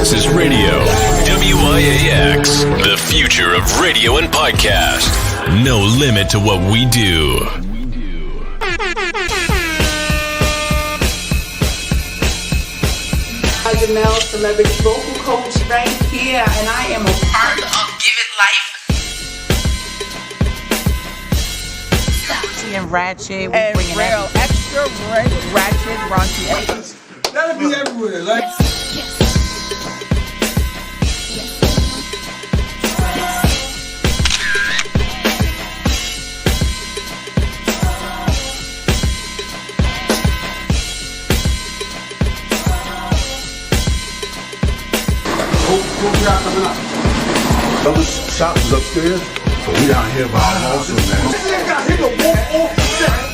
This is radio. WIAX, the future of radio and podcast. No limit to what we do. Janelle, celebrity vocal coach right here, and I am a part of Give It Life. And ratchet, we And bringing real extra ratchet, raunchy. That'll be everywhere, like. What we got coming up? Other shops is upstairs, so we down here by our also, man. This nigga got hit the wall off the set.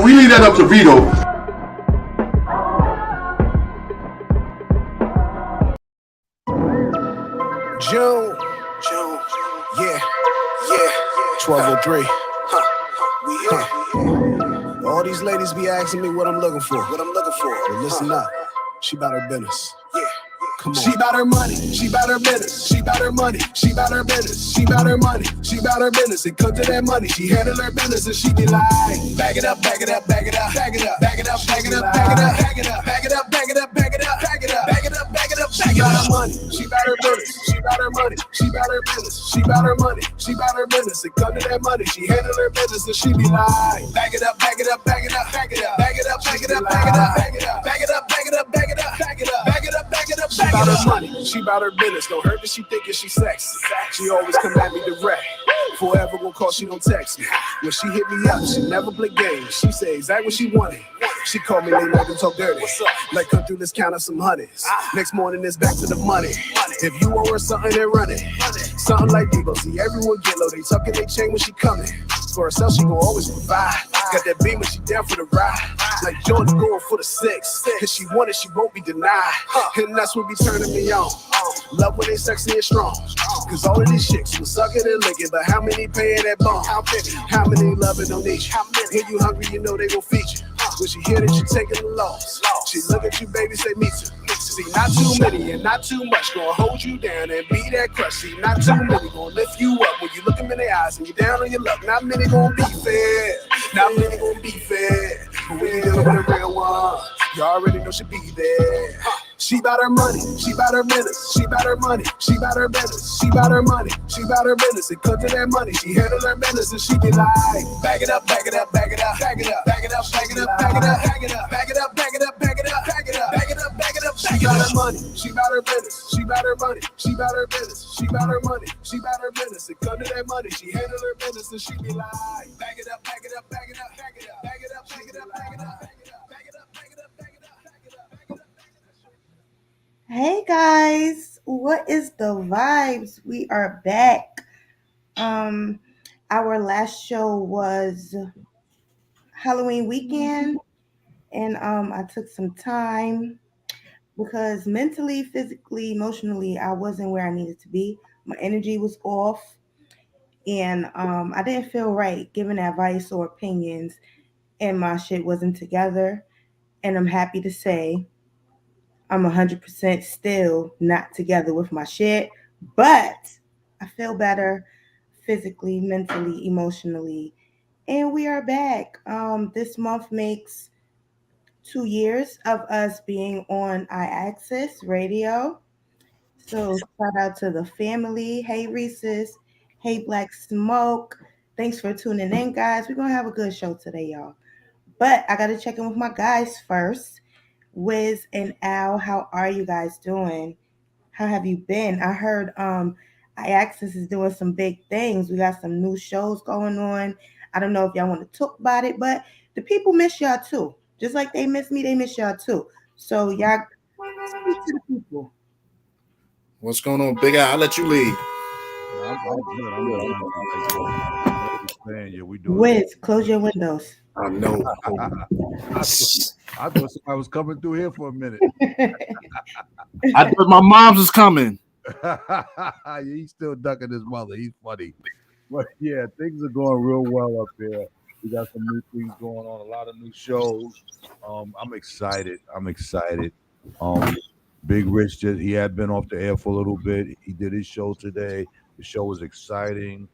We leave that up to Vito. June, yeah, 1203. All these ladies be asking me what I'm looking for. But listen up, she about her business. Come on. She about her money, she about her business, she about her money, she about her business, she about her money, she about her business. It comes to that money, she handle her business and she be like, bag it up, bag it up, bag it up, bag it up, bag it up, bag it up, bag it up, bag it up, bag it up, bag it up, bag it up, bag it up, bag it up, bag it up. She about her money, she about her business, she about her money, she about her business, she about her money, she about her business. It comes to that money, she handle her business and she be like, bag it up, bag it up, bag it up, bag it up, bag it up, bag it up, bag it up, bag it up, bag it up, bag it up, bag it up, bag it up, bag it up, bag it up. She about her money, she about her business. Don't hurt that she thinking she sexy. She always come at me direct. Forever gonna call, she don't text me. When she hit me up, she never play games. She say exactly what she wanted. She called me late night and talk dirty. Like come through, let's count up some honeys. Next morning it's back to the money. If you owe her something, then run it. Something like Debo. See everyone get low. They tucking they chain when she coming. For herself, she gon' always provide. Got that beam when she down for the ride. Like Jordan going for the 6. Cause she want it, she won't be denied. And that's what be turning me on. Love when they sexy and strong. Cause all of these chicks will suck it and lick it. But how many paying that bone? How many loving don't need you? When you hungry, you know they gon' feed you. When she hear that you taking the loss, she look at you, baby, say me too. See, not too many and not too much gonna hold you down and be that crush. See, not too many gonna lift you up when you look them in their eyes and you down on your luck. Not many gonna be fair, not many gonna be fair. But when you dealing with a real one, you already know she be there. She bout her money, she bout her business, she bout her money, she bout her business, she bout her money, she bout her business. It comes to that money, she handle her business and she be like, bag it up, bag it up, bag it up, bag it up, bag it up, bag it up, bag it up, bag it up, bag it up, bag it up, bag it up, bag it up, bag it up, bag it up. She bout her money, she bout her business, she bout her money, she bout her business, she bout her money, she bout her business. It comes to that money, she handle her business and she be like, bag it up, bag it up, bag it up, bag it up, bag it up, bag it up, bag it up, bag it up, bag it up, bag it up, bag it up, bag it up, bag it up, bag it up. Hey guys, what is the vibes? We are back. Our last show was Halloween weekend, and I took some time because mentally, physically, emotionally, I wasn't where I needed to be. My energy was off, and I didn't feel right giving advice or opinions, and my shit wasn't together. And I'm happy to say I'm 100% still not together with my shit, but I feel better physically, mentally, emotionally, and we are back. This month makes 2 years of us being on iAccess Radio. So shout out to the family. Hey Reese's, hey Black Smoke. Thanks for tuning in, guys. We're gonna have a good show today, y'all. But I gotta check in with my guys first. WIZZ and Al, how are you guys doing? How have you been? I heard iAccess is doing some big things. We got some new shows going on. I don't know if y'all want to talk about it, but the people miss y'all too. Just like they miss me, they miss y'all too. So y'all speak to the people. What's going on, Big Al? I'll let you lead. I'm good. Yeah, we doing Wiz, close your windows. I know. I thought somebody was coming through here for a minute. I thought my mom's was coming. He's still ducking his mother. He's funny. But yeah, things are going real well up there. We got some new things going on, a lot of new shows. I'm excited. Big Rich he had been off the air for a little bit. He did his show today. The show was exciting.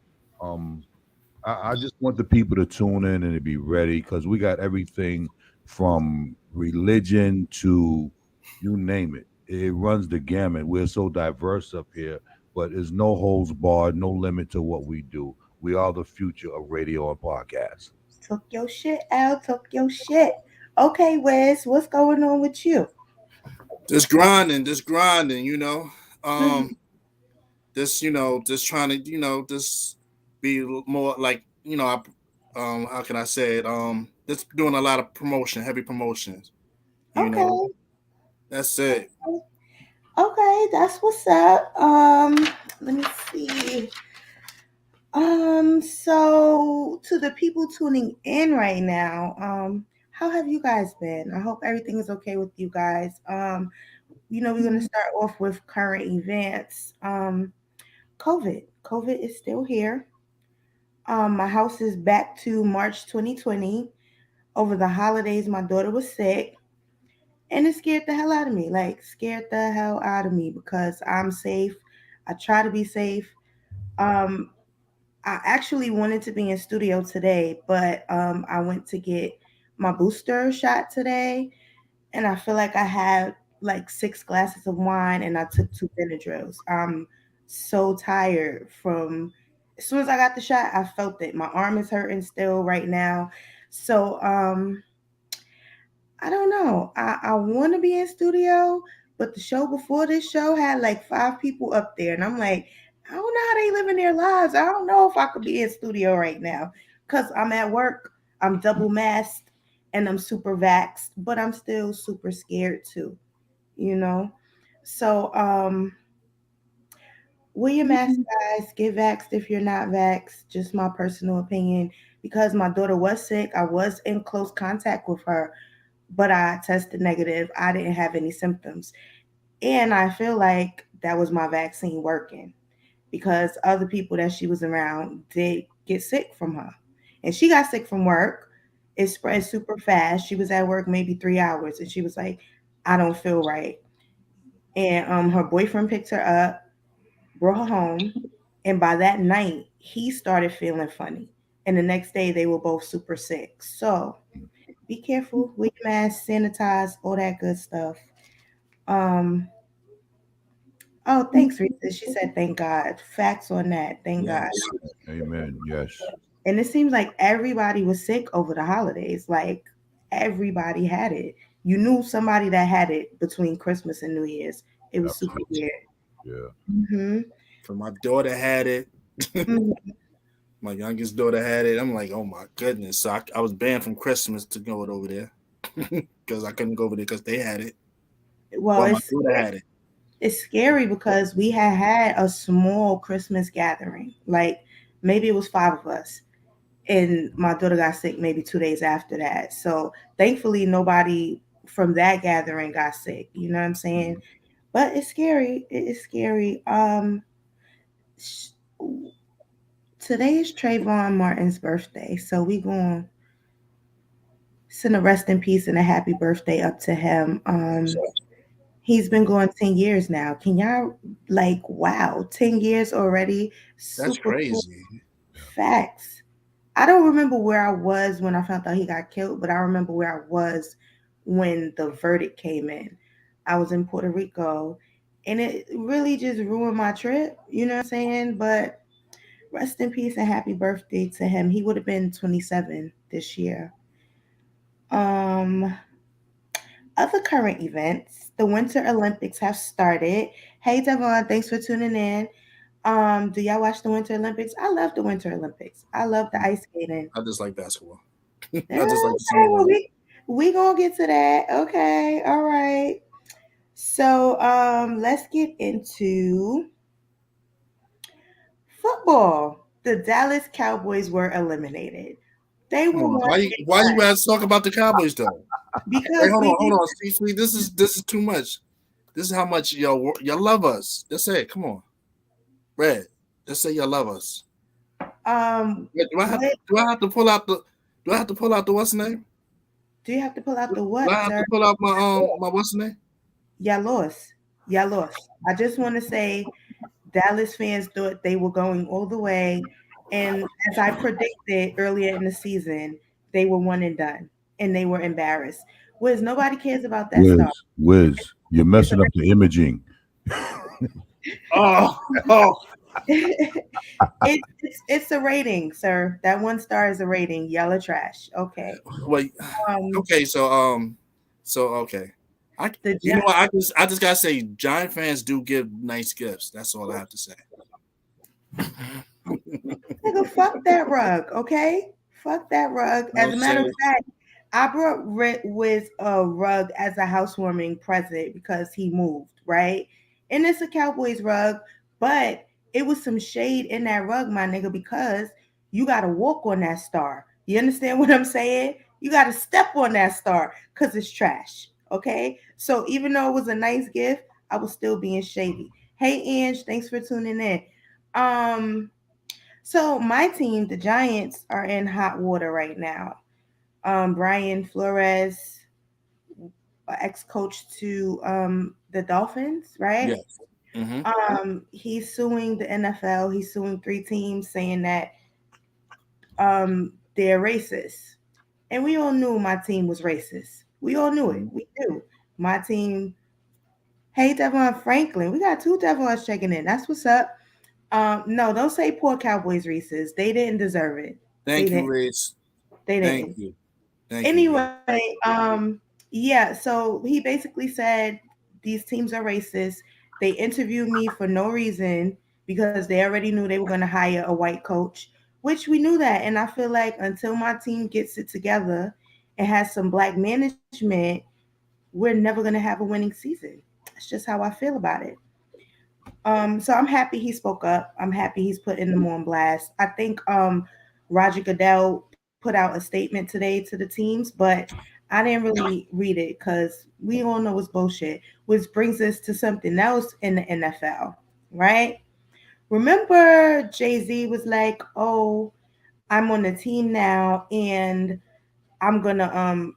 I just want the people to tune in and to be ready because we got everything from religion to you name it. It runs the gamut. We're so diverse up here, but there's no holds barred, no limit to what we do. We are the future of radio and podcast. Took your shit out. Took your shit. Okay, Wiz, what's going on with you? Just grinding, just trying to, just be more like, how can I say it? Just doing a lot of promotion, heavy promotions. Okay. That's it. Okay, that's what's up. Let me see. So to the people tuning in right now, how have you guys been? I hope everything is okay with you guys. We're gonna start off with current events. COVID is still here. My house is back to March 2020. Over the holidays, my daughter was sick, and it scared the hell out of me. Like scared the hell out of me because I'm safe. I try to be safe. Um, I actually wanted to be in studio today, but I went to get my booster shot today, and I feel like I had like 6 glasses of wine, and I took 2 Benadryls. I'm so tired from. As soon as I got the shot, I felt it. My arm is hurting still right now, so I don't know. I want to be in studio, but the show before this show had like 5 people up there, and I'm like, I don't know how they living their lives. I don't know if I could be in studio right now because I'm at work. I'm double masked and I'm super vaxxed, but I'm still super scared too. So wear your mask, guys. Get vaxxed if you're not vaxxed. Just my personal opinion. Because my daughter was sick, I was in close contact with her, but I tested negative. I didn't have any symptoms. And I feel like that was my vaccine working because other people that she was around did get sick from her. And she got sick from work. It spread super fast. She was at work maybe 3 hours and she was like, I don't feel right. And her boyfriend picked her up, brought her home. And by that night, he started feeling funny. And the next day, they were both super sick. So be careful, wear your mask, sanitize, all that good stuff. Um, oh, thanks, Rita. She said, thank God. Facts on that. Thank God. Amen. Yes. And it seems like everybody was sick over the holidays. Like everybody had it. You knew somebody that had it between Christmas and New Year's. It was super weird. Yeah. Mm-hmm. So my daughter had it. Mm-hmm. My youngest daughter had it. I'm like, oh my goodness. So I was banned from Christmas to go over there because I couldn't go over there because they had it. Well, my daughter had it. It's scary because we had a small Christmas gathering. Like maybe it was 5 of us. And my daughter got sick maybe 2 days after that. So thankfully nobody from that gathering got sick. You know what I'm saying? But it's scary. It is scary. Today is Trayvon Martin's birthday. So we going to send a rest in peace and a happy birthday up to him. He's been going 10 years now. Can y'all wow, 10 years already? That's crazy. Cool. Facts. I don't remember where I was when I found out he got killed, but I remember where I was when the verdict came in. I was in Puerto Rico and it really just ruined my trip. You know what I'm saying? But rest in peace and happy birthday to him. He would have been 27 this year. Other current events, the Winter Olympics have started. Hey Devon, thanks for tuning in. Do y'all watch the Winter Olympics? I love the Winter Olympics. I love the ice skating. I just like basketball. I just like we gonna get to that. Okay, all right. So let's get into football. the Dallas Cowboys were eliminated. They Come were on. one and Why you done guys talk about the Cowboys though? Wait, because we hold didn't. on. See, this is too much. This is how much y'all love us. That's it. Come on, Red. Just say y'all love us. Wait, What do I have to pull out the do I have to pull out the what's the name? do you have to pull out the Do I what, have to sir? pull out my what's the name? Y'all lost. Y'all lost. I just want to say Dallas fans thought they were going all the way. And as I predicted earlier in the season, they were one and done. And they were embarrassed. Wiz, nobody cares about that Wiz, stuff. Wiz, you're It's a messing up the imaging. Oh, oh. it's a rating, sir. That 1 star is a rating. Yellow trash. Okay. Wait. Um Okay, so okay. the You know Gi- what? I just gotta say, Giant fans do give nice gifts. That's all I have to say. nigga, fuck that rug, okay? Fuck that rug. You know what As I'm a matter of saying? fact, I brought Wiz a rug as a housewarming present because he moved, right? And it's a Cowboys rug, but it was some shade in that rug, my nigga, because you got to walk on that star. You understand what I'm saying? You got to step on that star because it's trash, okay? So even though it was a nice gift, I was still being shady. Hey, Ange, thanks for tuning in. Um, so my team, the Giants, are in hot water right now. Brian Flores, ex-coach to the Dolphins, right? Yes. Mm-hmm. He's suing the NFL. He's suing 3 teams, saying that they're racist. And we all knew my team was racist. We all knew it. We knew my team. Hey, Devon Franklin, we got 2 Devons checking in. That's what's up. No, don't say poor Cowboys Reese's. They didn't deserve it. They Thank you, didn't. Reese. They Thank didn't. you. Thank you, Reese. Anyway, yeah, so he basically said these teams are racist. They interviewed me for no reason because they already knew they were going to hire a white coach, which we knew that. And I feel like until my team gets it together and has some black management, we're never going to have a winning season. That's just how I feel about it. So I'm happy he spoke up. I'm happy he's putting them on blast. I think Roger Goodell put out a statement today to the teams, but I didn't really read it because we all know it's bullshit. Which brings us to something else in the NFL, right? Remember Jay-Z was like, "Oh, I'm on the team now, and I'm gonna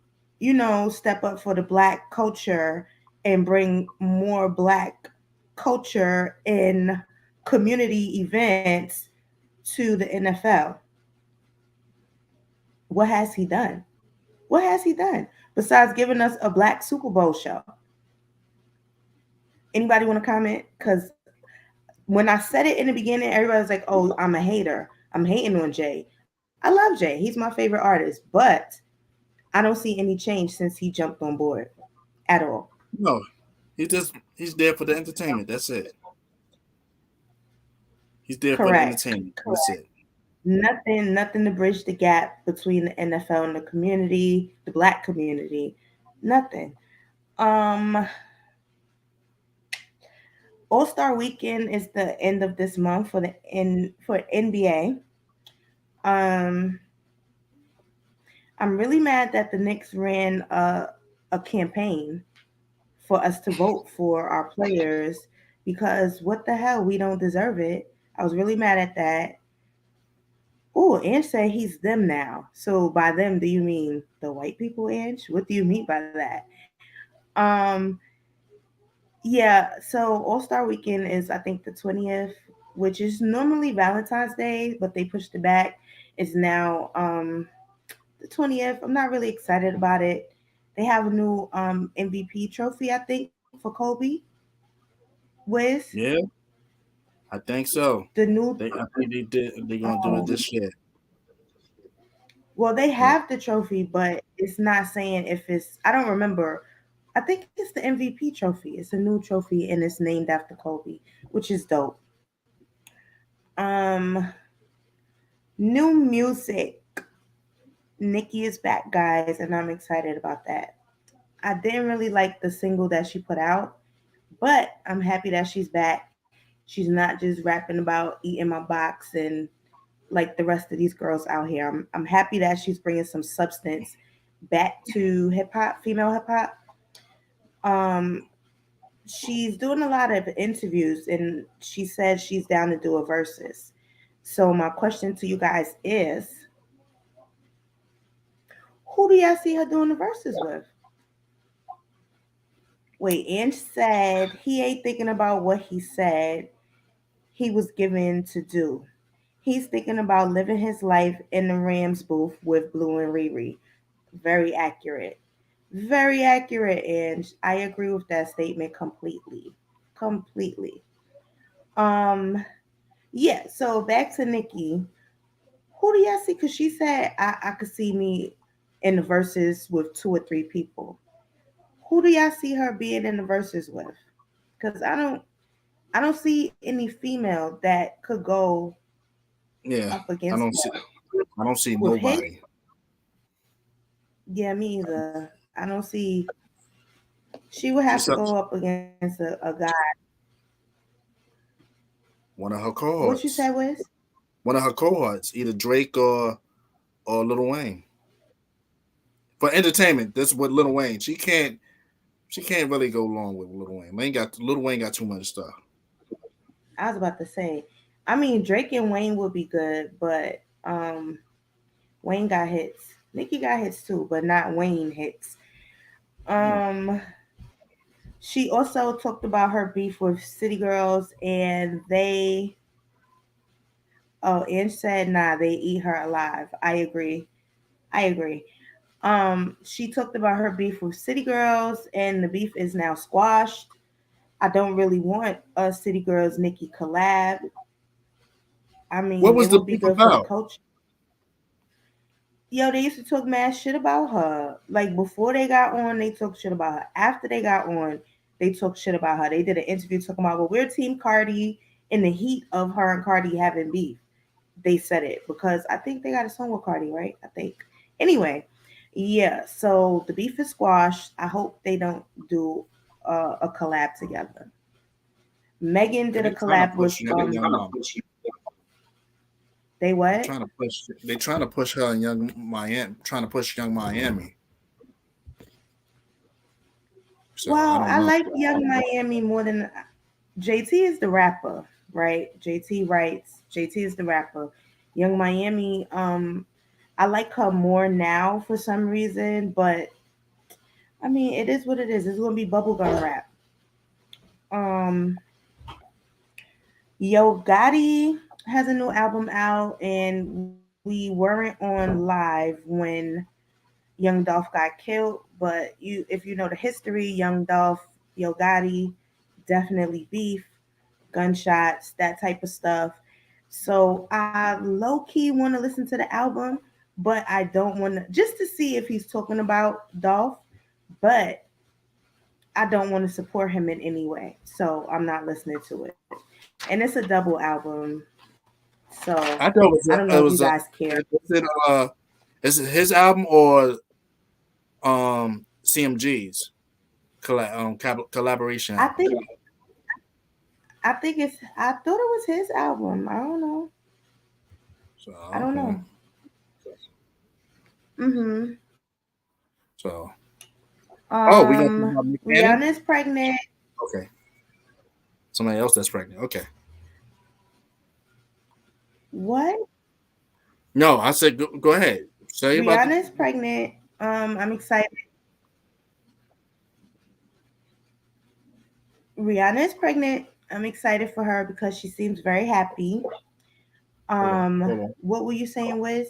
step up for the black culture and bring more black culture in community events to the NFL." What has he done? What has he done besides giving us a black Super Bowl show? Anybody want to comment? Because when I said it in the beginning, everybody was like, "Oh, I'm a hater. I'm hating on Jay." I love Jay. He's my favorite artist, but I don't see any change since he jumped on board at all. No, he's there for the entertainment. That's it. He's there for the Correct. entertainment. That's it. Nothing to bridge the gap between the NFL and the community, the black community. Nothing. Um, All Star Weekend is the end of this month for NBA. Um, I'm really mad that the Knicks ran a campaign for us to vote for our players because what the hell, we don't deserve it. I was really mad at that. Oh, Ange said he's them now. So by them, do you mean the white people, Ange? What do you mean by that? Um, yeah. So All Star Weekend is I think the 20th, which is normally Valentine's Day, but they pushed it back. It's now the 20th. I'm not really excited about it. They have a new MVP trophy, I think, for Kobe. Wiz Yeah, I think so. the new I think they did. They're gonna do it this year. Well, they Yeah. have the trophy, but it's not saying if it's. I don't remember. I think it's the MVP trophy. It's a new trophy and it's named after Kobe, which is dope. Um, New music. Nikki is back, guys, and I'm excited about that. I didn't really like the single that she put out, but I'm happy that she's back. She's not just rapping about eating my box and like the rest of these girls out here. I'm happy that she's bringing some substance back to hip hop, female hip hop. Um, she's doing a lot of interviews, and she said she's down to do a versus. So my question to you guys is, who do y'all see her doing the verses with? Wait, Ange said he ain't thinking about what he said he was given to do. He's thinking about living his life in the Rams booth with Blue and Riri. Very accurate. Very accurate, and I agree with that statement completely. Completely. Um, yeah, so back to Nikki. Who do y'all see? Because she said I could see me in the verses with two or three people. Who do y'all see her being in the verses with? Because I don't see any female that could go Yeah, up I against don't see. her. I don't see With his, nobody. yeah, me either. I don't see. She would have She's to up go up against a guy. one of her What you cohorts. say, Wiz? One of her cohorts, either Drake or Lil Wayne. For entertainment, that's what Lil Wayne. She can't really go along with Lil Wayne. Lil Wayne got too much stuff. I was about to say. I mean, Drake and Wayne would be good, but Wayne got hits. Nicki got hits too, but not Wayne hits. Yeah. Um, she also talked about her beef with City Girls, and they. Oh, Ange said, "Nah, they eat her alive." I agree. I agree. She talked about her beef with City Girls, and the beef is now squashed. I don't really want a City Girls Nicki collab. I What mean, was it the would be beef good for the about? culture. Yo, they used to talk mad shit about her. Like before they got on, they talk shit about her. After they got on, they talk shit about her. They did an interview talking about, well, we're Team Cardi in the heat of her and Cardi having beef. They said it because I think they got a song with Cardi, right? I think. Anyway, yeah. So the beef is squashed. I hope they don't do a collab together. Megan did a They trying to collab with push young they They what? trying to push. They trying to push her in Young Miami. Trying to push Young Miami. So I Well, don't I know. like Young Miami more than JT is the rapper, right? JT writes. JT is the rapper. Young Miami, I like her more now for some reason, but I mean, it is what it is. It's gonna be bubblegum rap. Um, Yo Gotti has a new album out, and we weren't on live when Young Dolph got killed. But if you know the history, Young Dolph, Yo Gotti, definitely beef, gunshots, that type of stuff. So I low key want to listen to the album, but I don't want to just to see if he's talking about Dolph. But I don't want to support him in any way, so I'm not listening to it. And it's a double album, so I thought I don't know it if you was guys care. is it his album or CMG's collaboration I album? think I think it's. I thought it was his album. I don't know. So I don't okay. know. Mhm. So we gonna talk about Nick Cannon? Rihanna's pregnant. Okay. Somebody else that's pregnant. Okay. What? No, I said go ahead. Say about the. Rihanna's pregnant. I'm excited. Rihanna is pregnant. I'm excited for her because she seems very happy. Hold on. What were you saying, Wiz?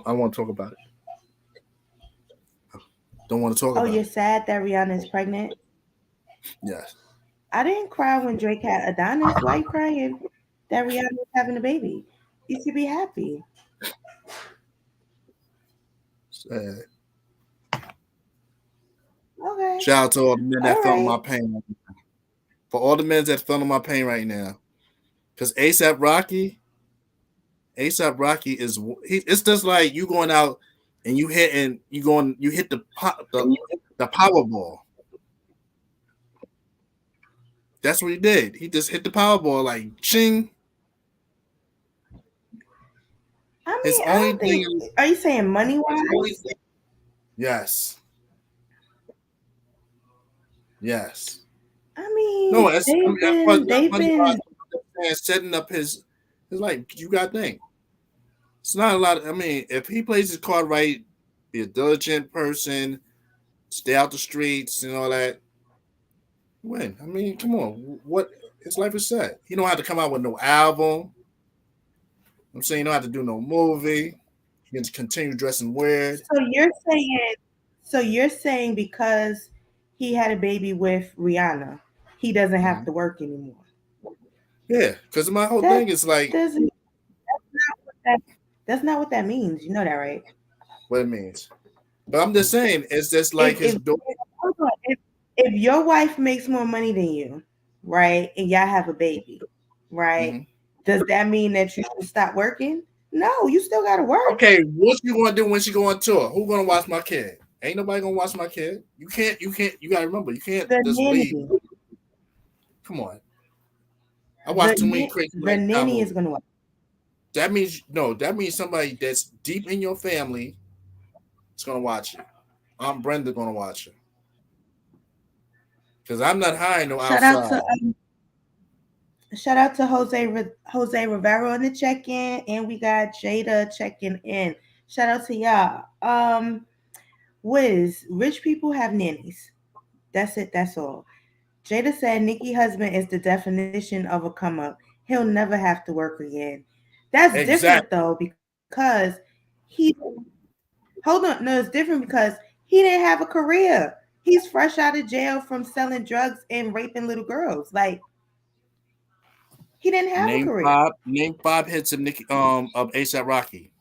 I want to talk about it. Don't want to talk Oh, about you're it. sad that Rihanna is pregnant? Yes. I didn't cry when Drake had Adonis. Why you crying that Rihanna is having a baby? You should be happy. Uh, Okay. Shout out to all the men that All feeling right. my pain. For all the men that feeling my pain right now, because ASAP Rocky is it's just like you going out and you hit the Powerball. That's what he did. He just hit the Powerball like ching. His mean, I only don't thing think. is, Are you saying money wise? yes. Yes. I mean, No, as far as not they've money wise, been. setting up his life. You got to think. It's not a lot. I mean, if he plays his card right, be a diligent person, stay out the streets and all that, win. I mean, come on. What his life is set. He don't have to come out with no album. I'm saying he don't have to do no movie. He can continue dressing weird. So you're saying because he had a baby with Rihanna, he doesn't have to work anymore. Yeah, because my whole That thing is like doesn't. That's not what that means. You know that, right? what it means. But I'm just saying, it's just like his If hold on, if your wife makes more money than you, right, and y'all have a baby, right, does that mean that you should stop working? No, you still gotta work. Okay, what you gonna do when she go on tour? Who gonna watch my kid? Ain't nobody gonna watch my kid. You can't. You gotta remember. You can't The just leave. nanny, Come on. I watch too many crazy the nanny is gonna watch. That means no. That means somebody that's deep in your family is gonna watch you. Aunt Brenda gonna watch you. Because I'm not hiring no outside. Shout out to Jose Rivero in the check-in, and we got Jada checking in. Shout out to y'all. WIZZ, rich people have nannies. That's it. That's all. Jada said Nicki's husband is the definition of a come up. He'll never have to work again. That's different though, because he hold on. No, it's different because he didn't have a career. He's fresh out of jail from selling drugs and raping little girls. Like he didn't have a career. Name 5 hits of ASAP Rocky.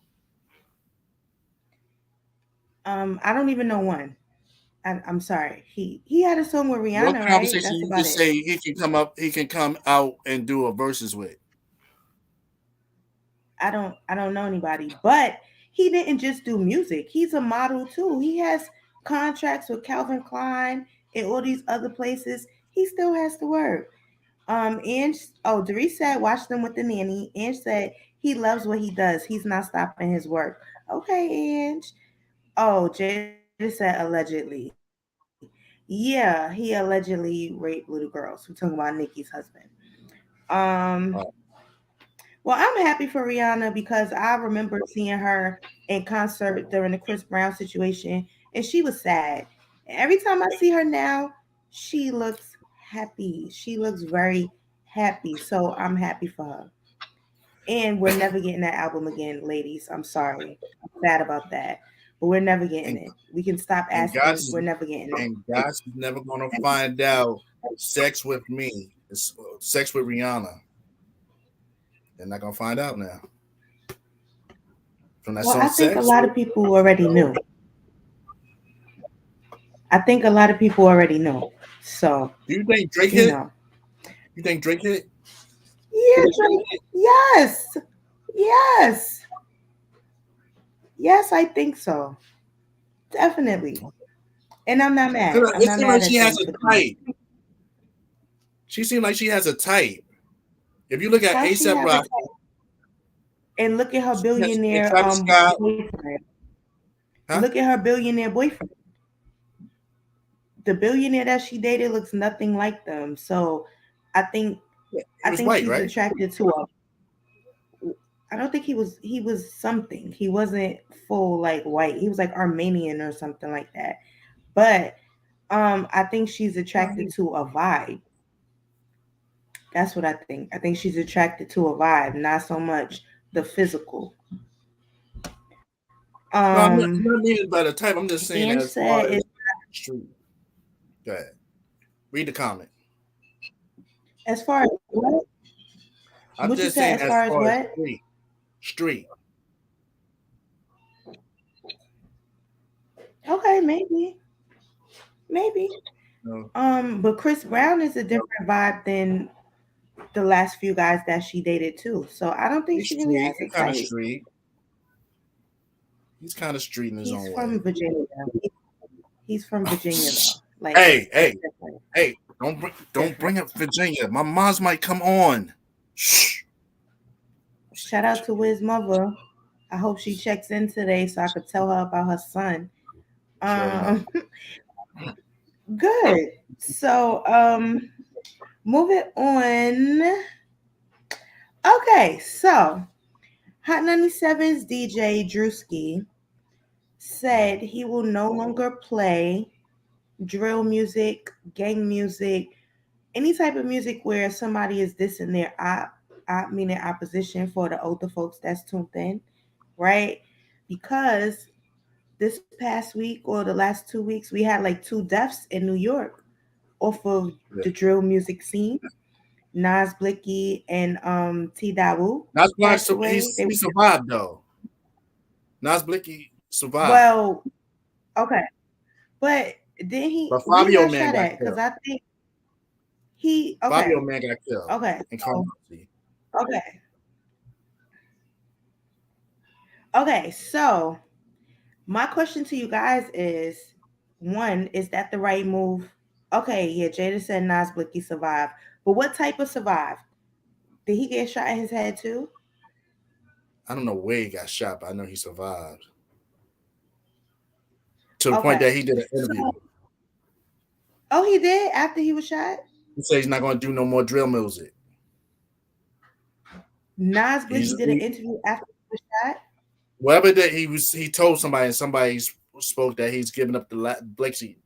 I don't even know one. I'm sorry. He had a song with Rihanna, What right? conversation That's you about can it. say he can come out and do a verses with? I don't know anybody, but he didn't just do music. He's a model too. He has contracts with Calvin Klein and all these other places. He still has to work. Doris said watch them with the nanny. Ange said he loves what he does. He's not stopping his work. Okay, Ange. Oh, Jada said allegedly. Yeah, he allegedly raped little girls. We're talking about Nicki's husband. Um, well, I'm happy for Rihanna because I remember seeing her in concert during the Chris Brown situation, and she was sad. Every time I see her now, she looks happy. She looks very happy. So I'm happy for her. And we're never getting that album again, ladies. I'm sorry. I'm sad about that. But we're never getting it. We can stop asking. We're never getting it. And God's never gonna find out sex with me. It's sex with Rihanna. They're not gonna find out now. From that Well, song, I think Sex. a lot of people already knew. So do you think Drake hit? You think Drake hit? Yeah, Drake. Yes. Yes, I think so. Definitely. And I'm not mad. I'm not mad at she has a type. She seems like she has a type. If you look at ASAP Rocky and look at her billionaire boyfriend. Huh? Look at her billionaire boyfriend. The billionaire that she dated looks nothing like them. So I think white, she's right? attracted to him. I don't think he was something. He wasn't full like white. He was like Armenian or something like that. But I think she's attracted to a vibe. That's what I think. I think she's attracted to a vibe, not so much the physical. No, I'm not meaning by the type. I'm just saying as far as street. Go ahead. Read the comment. As far as what? I'm just saying as far as what? Street. Okay, maybe. No. But Chris Brown is a different vibe than the last few guys that she dated too. So I don't think she really has a type. Street. He's kind of street in his own way. He's from Virginia. He's from Virginia though. Like, hey! Don't bring up Virginia. My moms might come on. Shh. Shout out to Wiz mother. I hope she checks in today so I could tell her about her son. Sure enough. Good. So, moving on. Okay, so Hot 97's DJ Drewski said he will no longer play drill music, gang music, any type of music where somebody is dissing their meaning opposition for the older folks that's tuned in, right? Because this past week or the last 2 weeks, we had like 2 deaths in New York off of Yeah. the drill music scene. Nas Blicky and T Dawu Nas Black, passed away. he survived though. Nas Blicky survived. Well, okay, but then But where he Fabio got Man shot got at? Because killed. I think he Fabio Man got killed. Okay, In so, Carnoustie. okay. So my question to you guys is: one, is that the right move? Okay, yeah. Jada said Nas Blicky survived, but what type of survived? Did he get shot in his head too? I don't know where he got shot, but I know he survived. To the point that he did an interview. Oh, he did after he was shot? He said he's not going to do no more drill music. Nas Blicky did an interview after he was shot? Whatever that he told somebody, and somebody spoke that he's giving up the Blicky,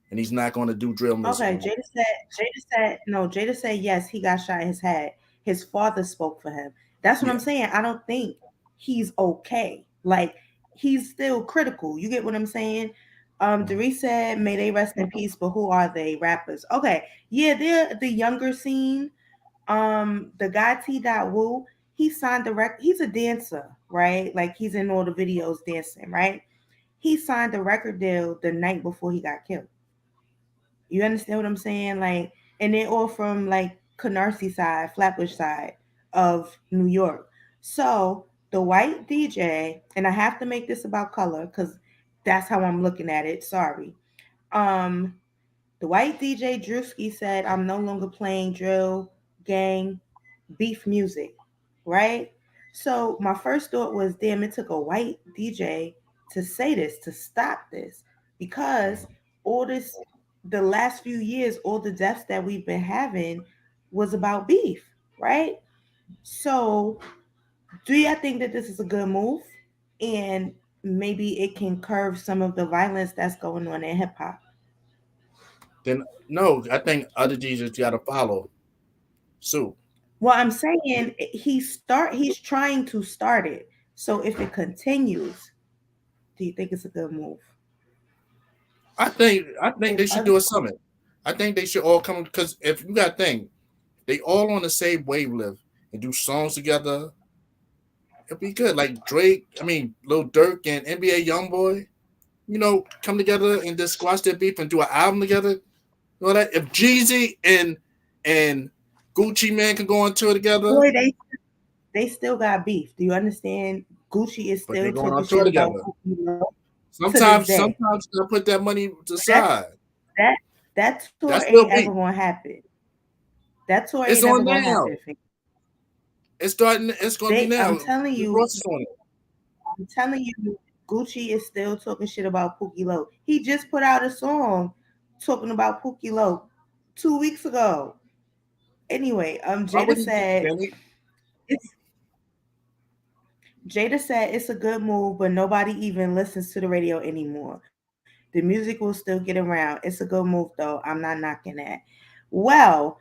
and he's not going to do drill music. Okay, Jada said yes, he got shot in his head. His father spoke for him. That's what I'm saying. I don't think he's okay. Like, he's still critical. You get what I'm saying? Doris said, may they rest in peace, but who are they? Rappers. Okay. Yeah, they're the younger scene. The guy T. Woo, he signed the record. He's a dancer, right? Like, he's in all the videos dancing, right? He signed the record deal the night before he got killed. You understand what I'm saying? Like, and they're all from like Canarsie side, Flatbush side of New York. So the white DJ, and I have to make this about color because that's how I'm looking at it. Sorry. The white DJ Drewski said, I'm no longer playing drill, gang, beef music, right? So my first thought was, damn, it took a white DJ to say this, to stop this, because the last few years, all the deaths that we've been having was about beef, right? So do you think that this is a good move? And maybe it can curb some of the violence that's going on in hip hop? Then no, I think other DJs got to follow suit. Well, I'm saying he's trying to start it. So if it continues, do you think it's a good move? I think they should do a summit. I think they should all come, because if you got to think, they all on the same wavelength and do songs together, it'd be good. Like Drake, Lil Durk and NBA YoungBoy, come together and just squash their beef and do an album together. You know that? If Jeezy and Gucci Man can go on tour together. Boy, they still got beef. Do you understand? Gucci is still talking shit together. Sometimes you gotta put that money to the side. That tour ain't ever gonna happen. That tour ain't ever gonna happen. It's starting. It's gonna be now. I'm telling you, Gucci is still talking shit about Pookie Loc. He just put out a song talking about Pookie Loc 2 weeks ago. Anyway, Jada said it's a good move, but nobody even listens to the radio anymore. The music will still get around. It's a good move, though. I'm not knocking that. Well,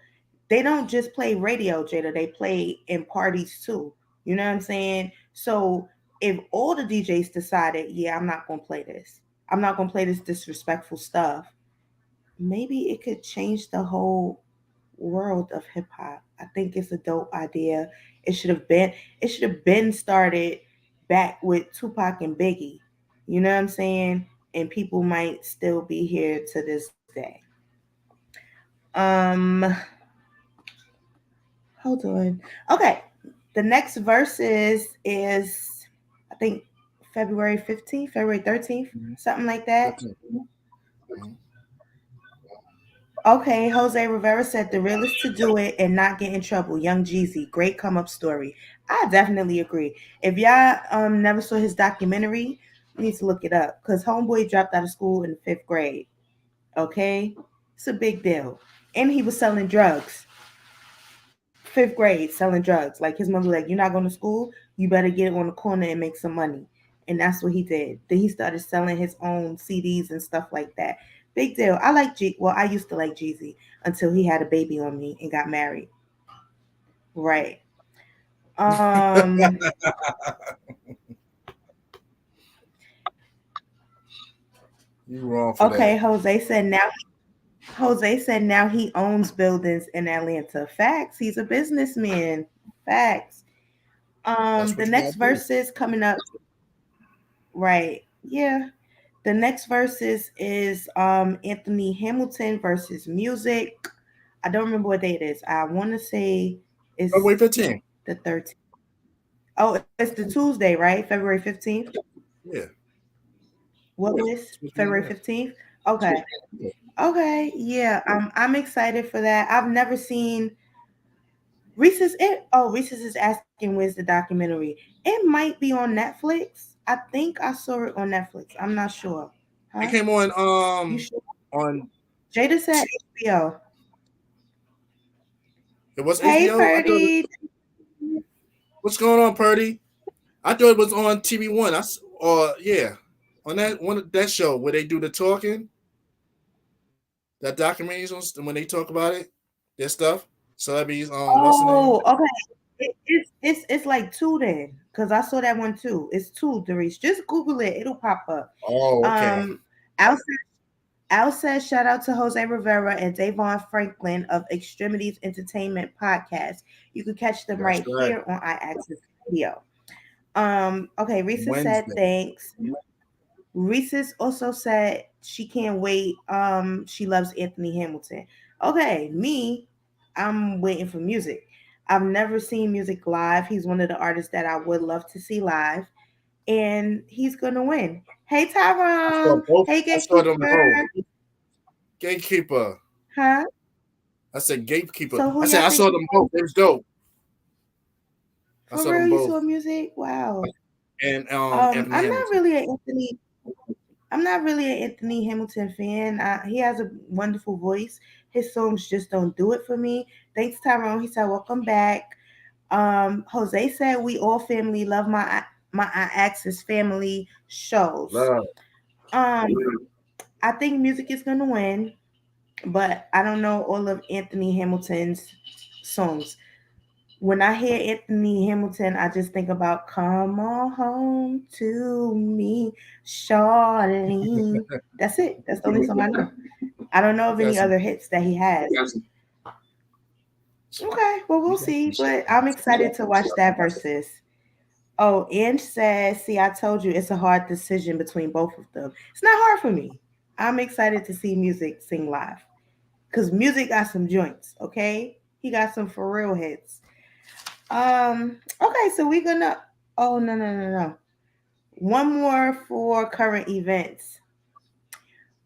they don't just play radio, Jada. They play in parties, too. You know what I'm saying? So if all the DJs decided, yeah, I'm not going to play this. I'm not going to play this disrespectful stuff. Maybe it could change the whole world of hip hop. I think it's a dope idea. It should have been started back with Tupac and Biggie. You know what I'm saying? And people might still be here to this day. Hold on. Okay. The next verses is, I think, February 15th, February 13th, something like that. Okay, Jose Rivera said the realest to do it and not get in trouble. Young Jeezy, great come up story. I definitely agree. If y'all never saw his documentary, you need to look it up because homeboy dropped out of school in the 5th grade. Okay, it's a big deal, and he was selling drugs. 5th grade, selling drugs. Like his mother, was like, you're not going to school, you better get on the corner and make some money. And that's what he did. Then he started selling his own CDs and stuff like that. Big deal. I like Well, I used to like Jeezy until he had a baby on me and got married. Right. Um. You wrong for Okay. that. Jose said now he owns buildings in Atlanta. Facts. He's a businessman. Facts. That's The what you next gotta do. verses coming up. Right. Yeah. The next verses is Anthony Hamilton versus Music. I don't remember what day it is. I want to say February it's 15th. the 13th. Oh, it's the Tuesday, right? February 15th. Yeah. What was February Yeah. 15th? Okay. Yeah. Okay. Yeah. I'm excited for that. I've never seen Reese's is asking where's the documentary. It might be on Netflix. I think I saw it on Netflix. I'm not sure. It Huh? came on You sure? on Jada said HBO. it was Hey, HBO. I thought Purdy. what's going on, Purdy? I thought it was on TV One. Or yeah, on that show where they do the talking. That documentary is when they talk about it, their stuff. Celebrities. What's the name? Oh, okay. It's like two then, because I saw that one too. It's two, Doris. Just Google it; it'll pop up. Oh, okay. Um, Al Al says shout out to Jose Rivera and Davon Franklin of Extremities Entertainment Podcast. You can catch them That's right right. here on iAccess Radio. Okay, Risa said Wednesday. thanks. Reese's also said she can't wait. She loves Anthony Hamilton. Okay, me, I'm waiting for music. I've never seen music live. He's one of the artists that I would love to see live, and he's gonna win. Hey I saw Tyrone. both. Hey I saw them Gatekeeper. both. Gatekeeper. Huh? I said gatekeeper. So who I said y'all I think saw them both. It was dope. I for saw real? them You both. saw music? Wow. And I'm Anthony not Hamilton. really an Anthony. I'm not really an Anthony Hamilton fan. He has a wonderful voice. His songs just don't do it for me. Thanks, Tyrone. He said, "Welcome back." Jose said, "We all family love my Axis family shows." Love. Um, I think music is gonna win, but I don't know all of Anthony Hamilton's songs. When I hear Anthony Hamilton, I just think about "Come on home to me, Charlene." That's it. That's the only song I know. I don't know You of got any some. other hits that he has. Okay, well we'll You got see. some shit. But I'm excited to watch that versus. Oh, Ange says, "See, I told you it's a hard decision between both of them. It's not hard for me. I'm excited to see music sing live because music got some joints. Okay, he got some for real hits. Okay, so we're gonna. Oh no. One more for current events.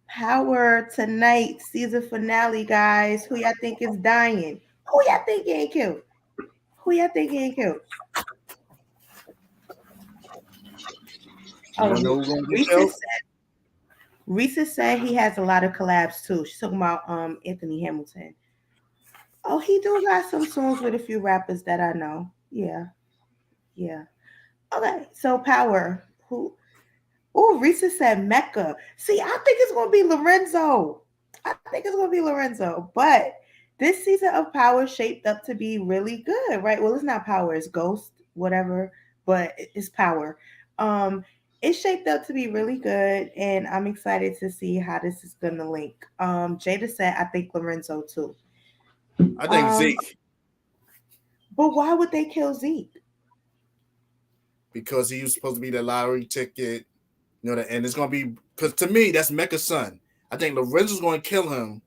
Power tonight, season finale, guys. Who y'all think is dying? Who y'all think getting killed? Who y'all think getting killed? You Oh, don't know who's gonna get Reese killed? said, Reese said he has a lot of collabs too. She's talking about Anthony Hamilton. Oh, he do got some songs with a few rappers that I know. Yeah. Okay, so Power. Who? Oh, Reese said Mecca. See, I think it's gonna be Lorenzo. I think it's gonna be Lorenzo. But this season of Power shaped up to be really good, right? Well, it's not Power, it's Ghost, whatever, but it's Power. Um, it's shaped up to be really good, and I'm excited to see how this is gonna link. Jada said I think Lorenzo too. I think Um, Zeke but why would they kill Zeke? because he was supposed to be the lottery ticket. And it's gonna be because to me that's Mecca's son. I think Lorenzo's gonna kill him.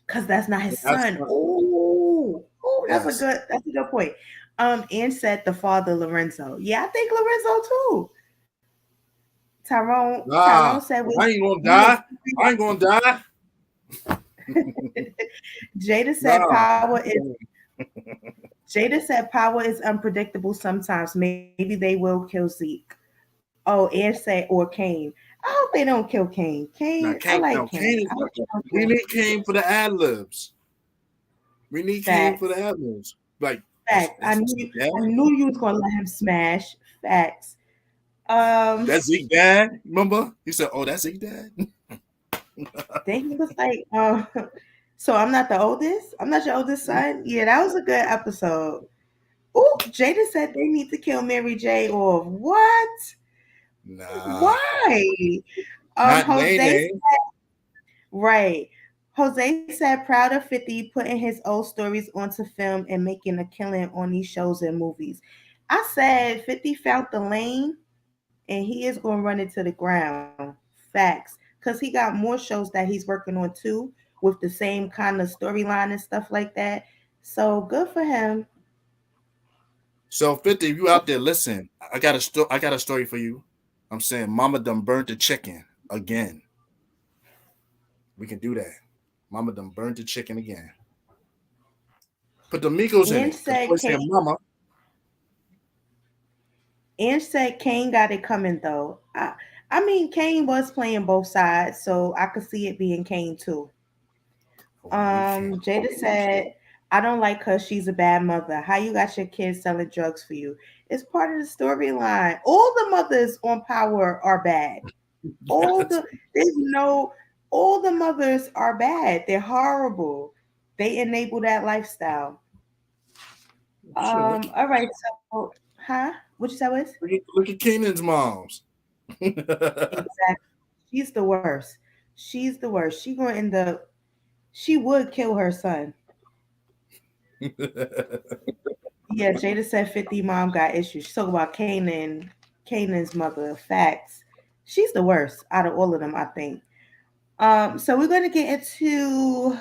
Because that's not his That's son. Oh, yes. that's a good point. Ann said the father Lorenzo. Yeah, I think Lorenzo too. Tyrone Nah, said I ain't gonna we die. I ain't gonna die. Jada said Nah. power is Jada said power is unpredictable sometimes. Maybe they will kill Zeke. Oh, Air said or Kane. I hope they don't kill Kane. Now, Kane, I Kane, like no, Kane. Kane I is. hope they don't We kill need Kane for the ad libs. We need Kane for the Facts. ad libs. Like Facts. that's Zeke dad. I knew you was gonna let him smash. Facts. Um, That's Zeke dad. Remember? He said, "Oh, that's Zeke dad." then he was like, so I'm not the oldest. I'm not your oldest son. Yeah, that was a good episode. Oh, Jada said they need to kill Mary J. off. What? Nah, Why? not Jose, Nene. right. Jose said proud of 50 putting his old stories onto film and making a killing on these shows and movies. I said 50 found the lane and he is going to run it to the ground. Facts. Because he got more shows that he's working on too with the same kind of storyline and stuff like that. So good for him. So 50, if you out there, listen. I got a story for you. I'm saying, Mama done burnt the chicken again. We can do that. Mama done burnt the chicken again. Put the Migos in And it. Cause said boy said, Kane, Mama. and said Kane got it coming though. I mean, Kane was playing both sides, so I could see it being Kane too. Oh, we can't. Jada said, I don't like her. She's a bad mother. How you got your kids selling drugs for you? It's part of the storyline. All the mothers on Power are bad. All the there's no all the mothers are bad. They're horrible. They enable that lifestyle. Sure. All right, so huh? What you say was? Look at Keenan's moms. Exactly. She's the worst. She's the worst. She gonna end up she would kill her son. Yeah, Jada said 50 mom got issues. She's talking about Kanan's mother. Facts. She's the worst out of all of them, I think. So we're gonna get into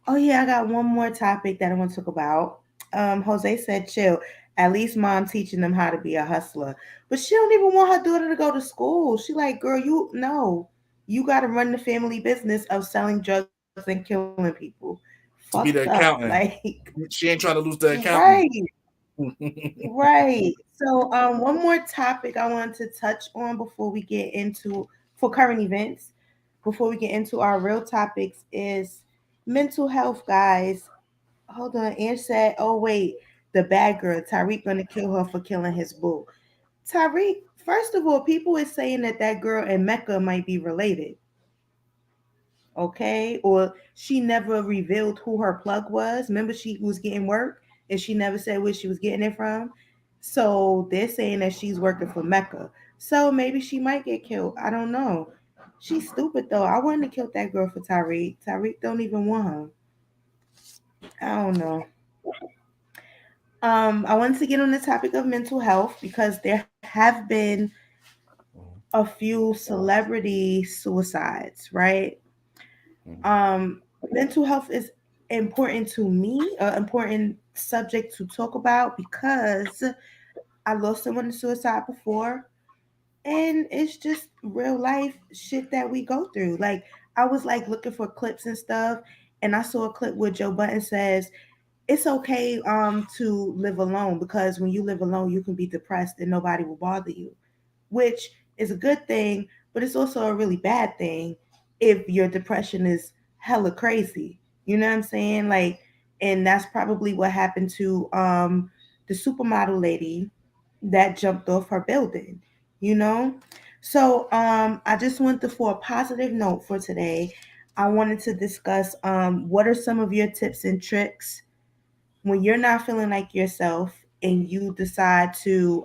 oh yeah, I got one more topic that I want to talk about. Jose said chill. At least mom teaching them how to be a hustler. But she don't even want her daughter to go to school. She like, girl, you no. You gotta run the family business of selling drugs and killing people. Fucked To be up. the accountant. Like She ain't trying to lose the right. accountant. Right. So, one more topic I wanted to touch on before we get into for current events, before we get into our real topics is mental health, guys. Hold on. Ange said, "Oh wait, the bad girl Tyreek gonna kill her for killing his boo." Tyreek, first of all, people is saying that that girl and Mecca might be related. Okay, or she never revealed who her plug was. Remember, she was getting work and she never said where she was getting it from. So they're saying that she's working for Mecca. So maybe she might get killed. I don't know. She's stupid though. I wouldn't have killed that girl for Tyreek. Tyreek don't even want her. I don't know. I wanted to get on the topic of mental health because there have been a few celebrity suicides, right? Mental health is important to me, an important subject to talk about because I lost someone to suicide before, and it's just real life shit that we go through. Like I was like looking for clips and stuff, and I saw a clip where Joe Button says it's okay to live alone because when you live alone, you can be depressed and nobody will bother you, which is a good thing, but it's also a really bad thing if your depression is hella crazy. You know what I'm saying? Like, and that's probably what happened to the supermodel lady that jumped off her building, you know? So I just wanted to, for a positive note for today, I wanted to discuss what are some of your tips and tricks when you're not feeling like yourself and you decide to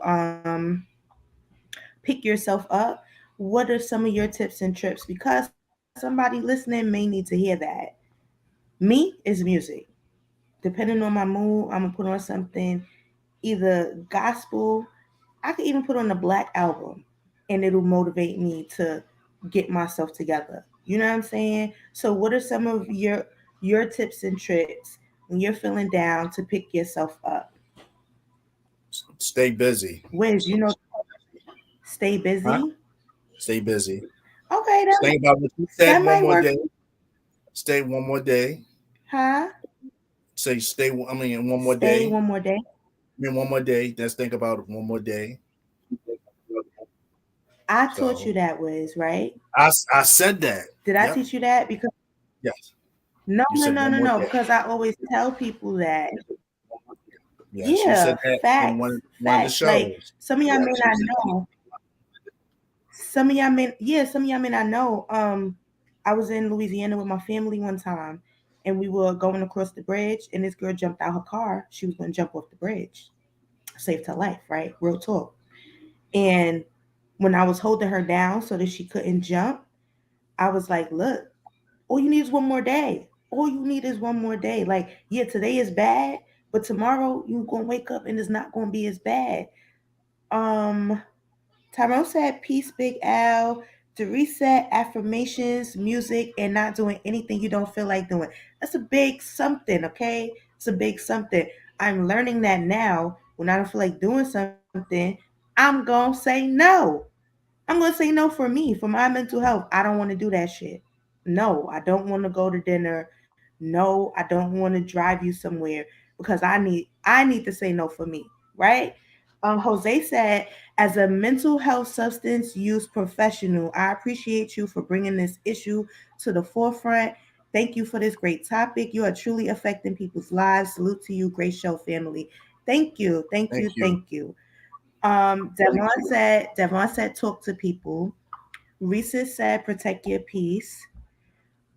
pick yourself up, what are some of your tips and trips? Because somebody listening may need to hear that. Me is music. Depending on my mood, I'm gonna put on something either gospel. I could even put on a black album, and it'll motivate me to get myself together. You know what I'm saying? So, what are some of your tips and tricks when you're feeling down to pick yourself up? Stay busy. Wiz, stay Huh? busy. Stay busy. Okay, Think about what you that said one might more work. day. Stay one more day. Huh? say stay. I mean, one more Stay day. one more day. I mean, one more day. Let's think about it. One more day. I taught you So that, Wiz, right? I said that. Did I Yep. teach you that? Because Yes. no, You no, said no, one no, more no. day. Because I always tell people that. Yes, you said Yeah, that in facts, one of the facts. Like shows. some of y'all may not know. Some of y'all may not know. I was in Louisiana with my family one time, and we were going across the bridge, and this girl jumped out her car. She was going to jump off the bridge. Saved her life, right? Real talk. And when I was holding her down so that she couldn't jump, I was like, "Look, all you need is one more day. All you need is one more day. Like, yeah, today is bad, but tomorrow you gonna wake up and it's not gonna be as bad." Um, Tyrone said, "Peace, Big Al. To reset affirmations, music, and not doing anything you don't feel like doing. That's a big something, okay? It's a big something. I'm learning that now. When I don't feel like doing something, I'm gonna say no. I'm gonna say no for me, for my mental health. I don't want to do that shit. No, I don't want to go to dinner. No, I don't want to drive you somewhere because I need to say no for me, right? Jose said, as a mental health substance use professional, I appreciate you for bringing this issue to the forefront. Thank you for this great topic. You are truly affecting people's lives. Salute to you, great show family. Thank you, thank Thank you, you. thank you. Devon said, talk to people. Risa said, protect your peace.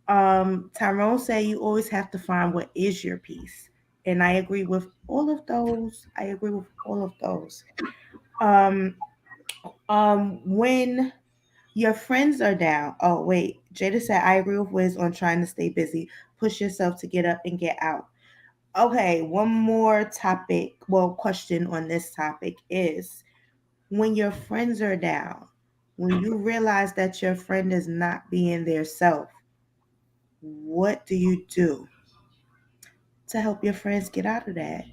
Tyrone said, you always have to find what is your peace. And I agree with all of those. I agree with all of those. Um, when your friends are down. Oh, wait. Jada said, I agree with Wiz on trying to stay busy. Push yourself to get up and get out. Okay, one more topic. Well, question on this topic is when your friends are down, when you realize that your friend is not being their self, what do you do to help your friends get out of that?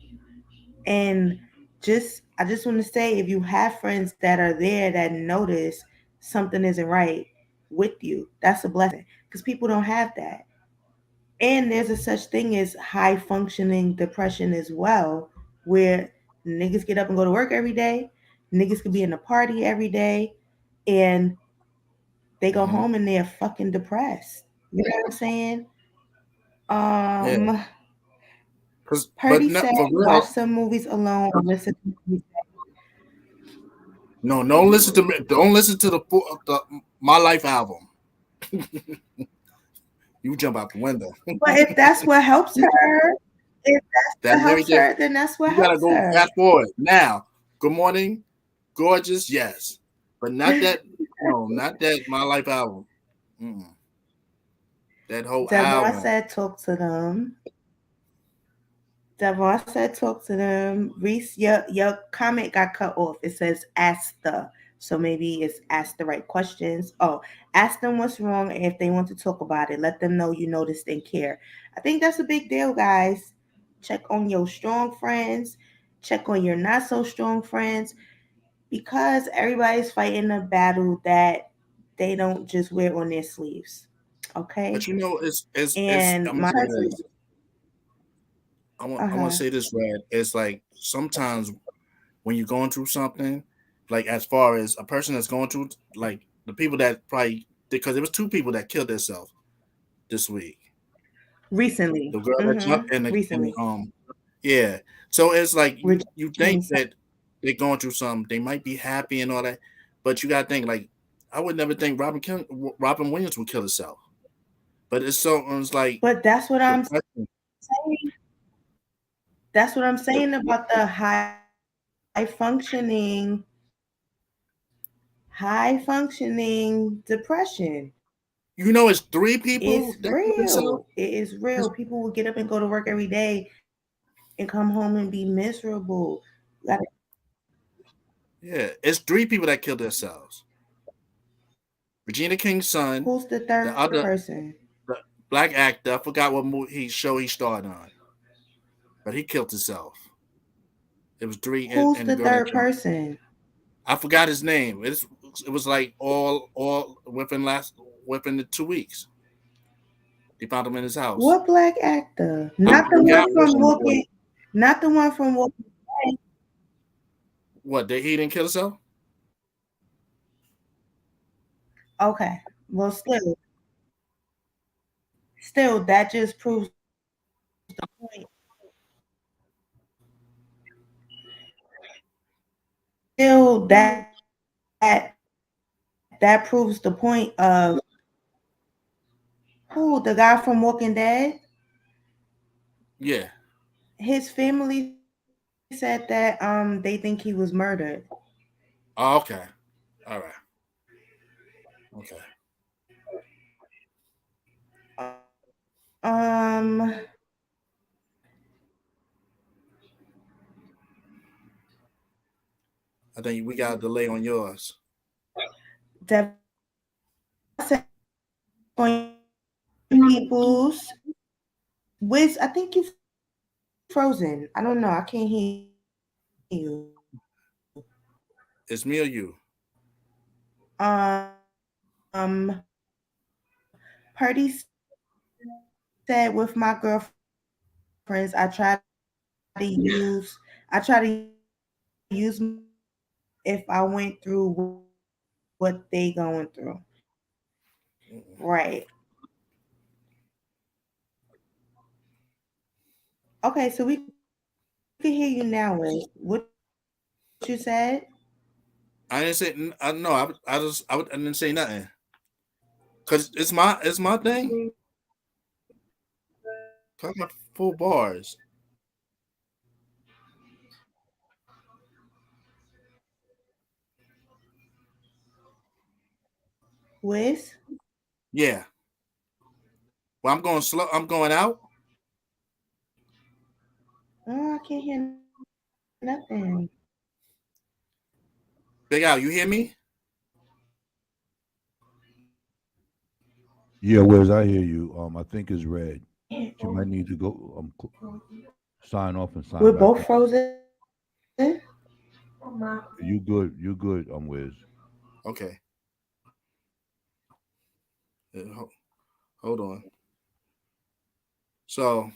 And I just want to say, if you have friends that are there that notice something isn't right with you, that's a blessing because people don't have that. And there's a such thing as high functioning depression as well, where niggas get up and go to work every day, niggas could be in a party every day, and they go Hmm. home and they're fucking depressed. You know what I'm saying? Yeah. Um, But Purdy not said, for watch real. some movies alone or listen to music. No, don't listen to me. Don't listen to the My Life album. You jump out the window. But if that's what helps her, if that's That's what very helps her, different. then that's what You gotta helps go her. fast forward now. Good morning, gorgeous. Yes, but not that. No, not that My Life album. Mm-mm. That whole Devon album. said, talk to them. Devon said, talk to them. Reese, your comment got cut off. It says, ask the. So maybe it's ask the right questions. Oh, ask them what's wrong. And if they want to talk about it, let them know you noticed and care. I think that's a big deal, guys. Check on your strong friends. Check on your not so strong friends. Because everybody's fighting a battle that they don't just wear on their sleeves. But Okay? you know, it's. And I'm gonna my say cousin, this. I want to uh-huh. say this, Red. It's like sometimes when you're going through something, like as far as a person that's going through, like the people that probably because there was two people that killed themselves this week. Recently. The girl that Mm-hmm. jumped and Recently. yeah. So it's like Regina you think King's son. that they're going through something, they might be happy and all that, but you gotta think like I would never think Robin Williams would kill herself. But it's like But that's what I'm depression. saying. That's what I'm saying about the high functioning depression. You know, it's three people It's that killed themselves. real. It is real. People will get up and go to work every day and come home and be miserable. Like, Yeah, it's three people that killed themselves. Regina King's son, who's the the third other person? the black actor. I forgot what show he starred on, but he killed himself. It was three, Who's and the the girl that third jumped. person? I forgot his name. It was like all within the 2 weeks. They found him in his house. What black actor? Not the one from Walking. Not the one from Walking Dead. What? He didn't kill himself? Okay. Well, still, that just proves the point. Still, that proves the point of who the guy from Walking Dead. Yeah. His family said that they think he was murdered. Oh, okay. All right. Okay. Um, I think we got a delay on yours. People's WIZZ, I think you frozen. I don't know. I can't hear you. It's me or you? Purdy said with my girlfriends, I try to use if I went through what they going through. Right. Okay, so we can hear you now, Wiz. What you said? I didn't say. No, I didn't say nothing. Cause it's my thing. Talking about full bars. Wiz? Yeah. Well, I'm going slow. I'm going out. Oh, I can't hear nothing. Big Al, you hear me? Yeah, Wiz, I hear you. I think it's red. She might need to go sign off and sign We're back both in. frozen. You good? You good? Wiz. Okay. Hold on. So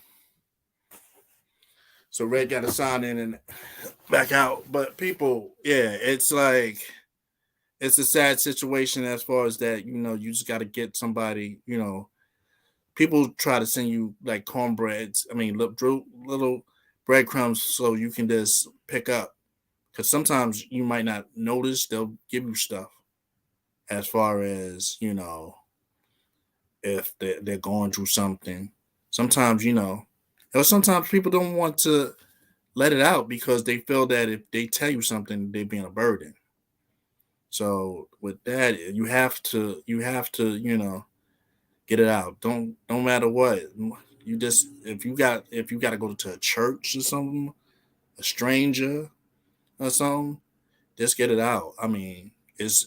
Red got to sign in and back out. But people, yeah, it's like it's a sad situation as far as that. You just got to get somebody. People try to send you like cornbreads. I mean, little breadcrumbs so you can just pick up. Because sometimes you might not notice they'll give you stuff as far as if they're going through something. Sometimes or sometimes people don't want to let it out because they feel that if they tell you something, they're being a burden. So with that, you have to get it out. Don't matter what. You just if you got to go to a church or something, a stranger or something, just get it out. I mean, it's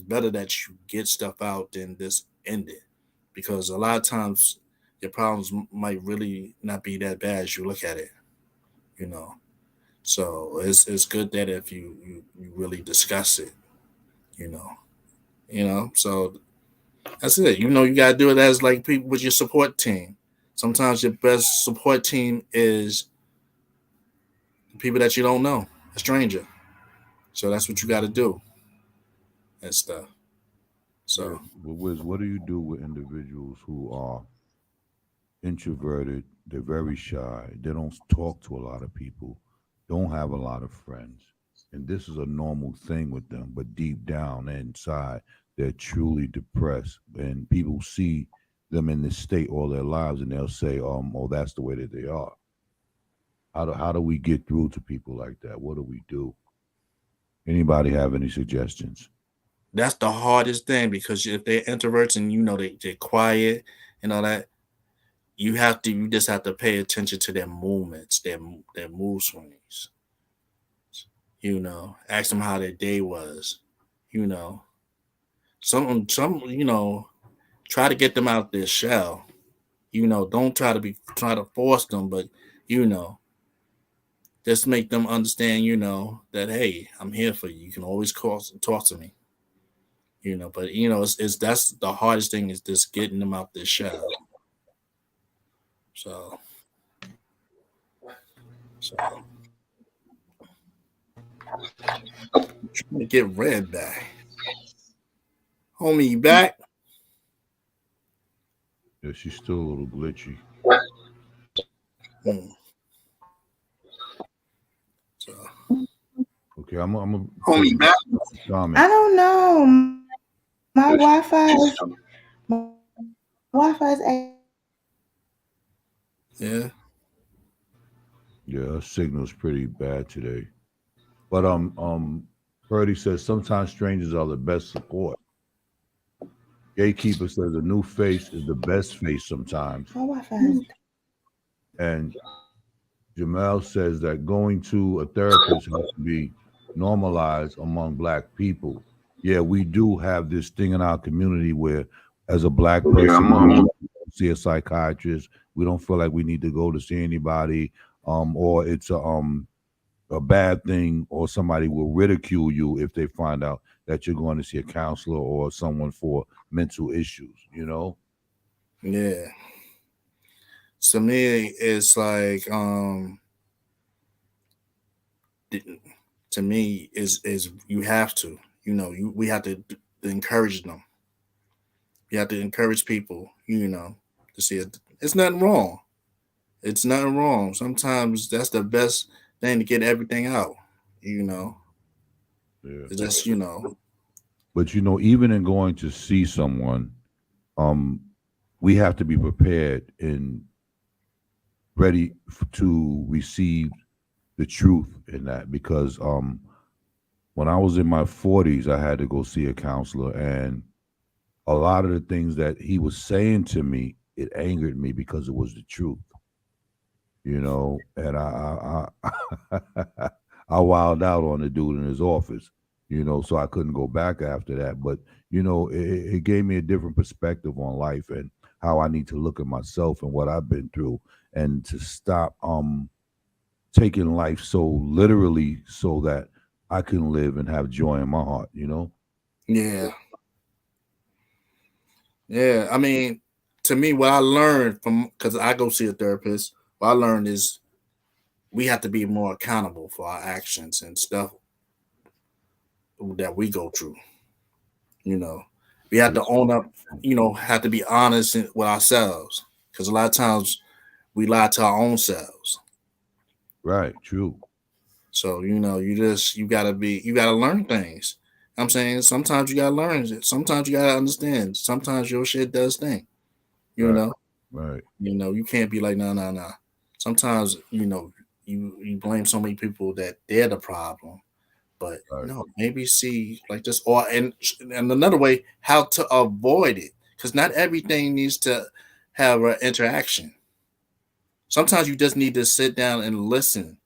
better that you get stuff out than just end it, because a lot of times your problems might really not be that bad as you look at it. You know, so it's good that if you really discuss it. You know, So that's it. You gotta do it as like people with your support team. Sometimes your best support team is people that you don't know, a stranger. So that's what you got to do and stuff. Yeah, So but Wiz, what do you do with individuals who are introverted? They're very shy. They don't talk to a lot of people. Don't have a lot of friends, and this is a normal thing with them. But deep down inside, they're truly depressed, and people see them in this state all their lives, and they'll say, oh, that's the way that they are." How do we get through to people like that? What do we do? Anybody have any suggestions? that's the hardest thing, because if they're introverts and they're quiet and all that, you just have to pay attention to their movements, their mood swings. Ask them how their day was. You know, some try to get them out their shell. Don't try to force them, but you know, just make them understand. That hey, I'm here for you. You can always call and talk to me. But it's that's the hardest thing, is just getting them out their shell. So trying to get Red back. Homie, you back? Yeah, she's still a little glitchy. So, okay, I'm a homie, back? I don't know. My Wi-Fi is Yeah. Yeah, her signal's pretty bad today. But Purdy says sometimes strangers are the best support. Gatekeeper says a new face is the best face sometimes. my Wi-Fi is And Jamel says that going to a therapist has to be normalized among Black people. Yeah, we do have this thing in our community where, as a Black person, we don't see a psychiatrist. We don't feel like we need to go to see anybody, or it's a bad thing, or somebody will ridicule you if they find out that you're going to see a counselor or someone for mental issues. You know? Yeah. To me, it's like to me is you have to, we have to encourage them. You have to encourage people, to see it. It's nothing wrong. It's nothing wrong. Sometimes that's the best thing to get everything out. Yeah. It's just But even in going to see someone, we have to be prepared and ready to receive the truth in that, because when I was in my 40s, I had to go see a counselor, and a lot of the things that he was saying to me, it angered me because it was the truth, and I I wilded out on the dude in his office, so I couldn't go back after that. But it gave me a different perspective on life and how I need to look at myself and what I've been through, and to stop taking life so literally, so that I can live and have joy in my heart. Yeah. Yeah. I mean, to me, what I learned because I go see a therapist, what I learned is we have to be more accountable for our actions and stuff that we go through. We have to own up, have to be honest with ourselves, because a lot of times we lie to our own selves. Right. True. So, you gotta learn things. I'm saying sometimes you gotta learn it. Sometimes you gotta understand. Sometimes your shit does stink. Right. You can't be like, nah. Sometimes, you blame so many people that they're the problem. But Right. no, maybe see like this, and another way how to avoid it, because not everything needs to have an interaction. Sometimes you just need to sit down and listen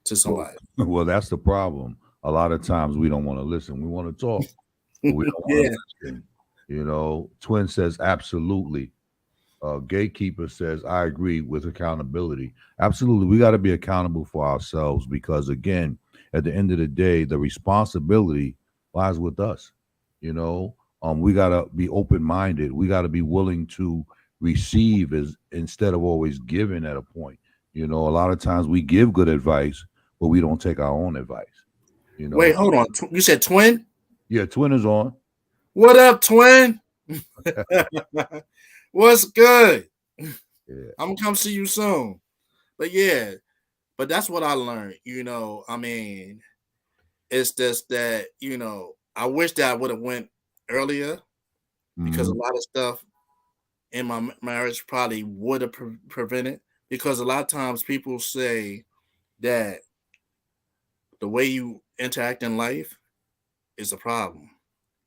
to somebody. Well, that's the problem. A lot of times we don't want to listen. We want to talk, but we don't want to listen. Twin says absolutely. Gatekeeper says I agree with accountability. Absolutely, we got to be accountable for ourselves, because again, at the end of the day, the responsibility lies with us. We got to be open-minded. We got to be willing to receive instead of always giving at a point. A lot of times we give good advice, but we don't take our own advice. Wait, hold on. You said Twin? Yeah, Twin is on. What up, Twin? What's good? Yeah. I'm gonna come see you soon. But that's what I learned. I mean, it's just that I wish that I would have went earlier, because a lot of stuff in my marriage probably would have prevented. Because a lot of times people say that the way you interact in life is a problem.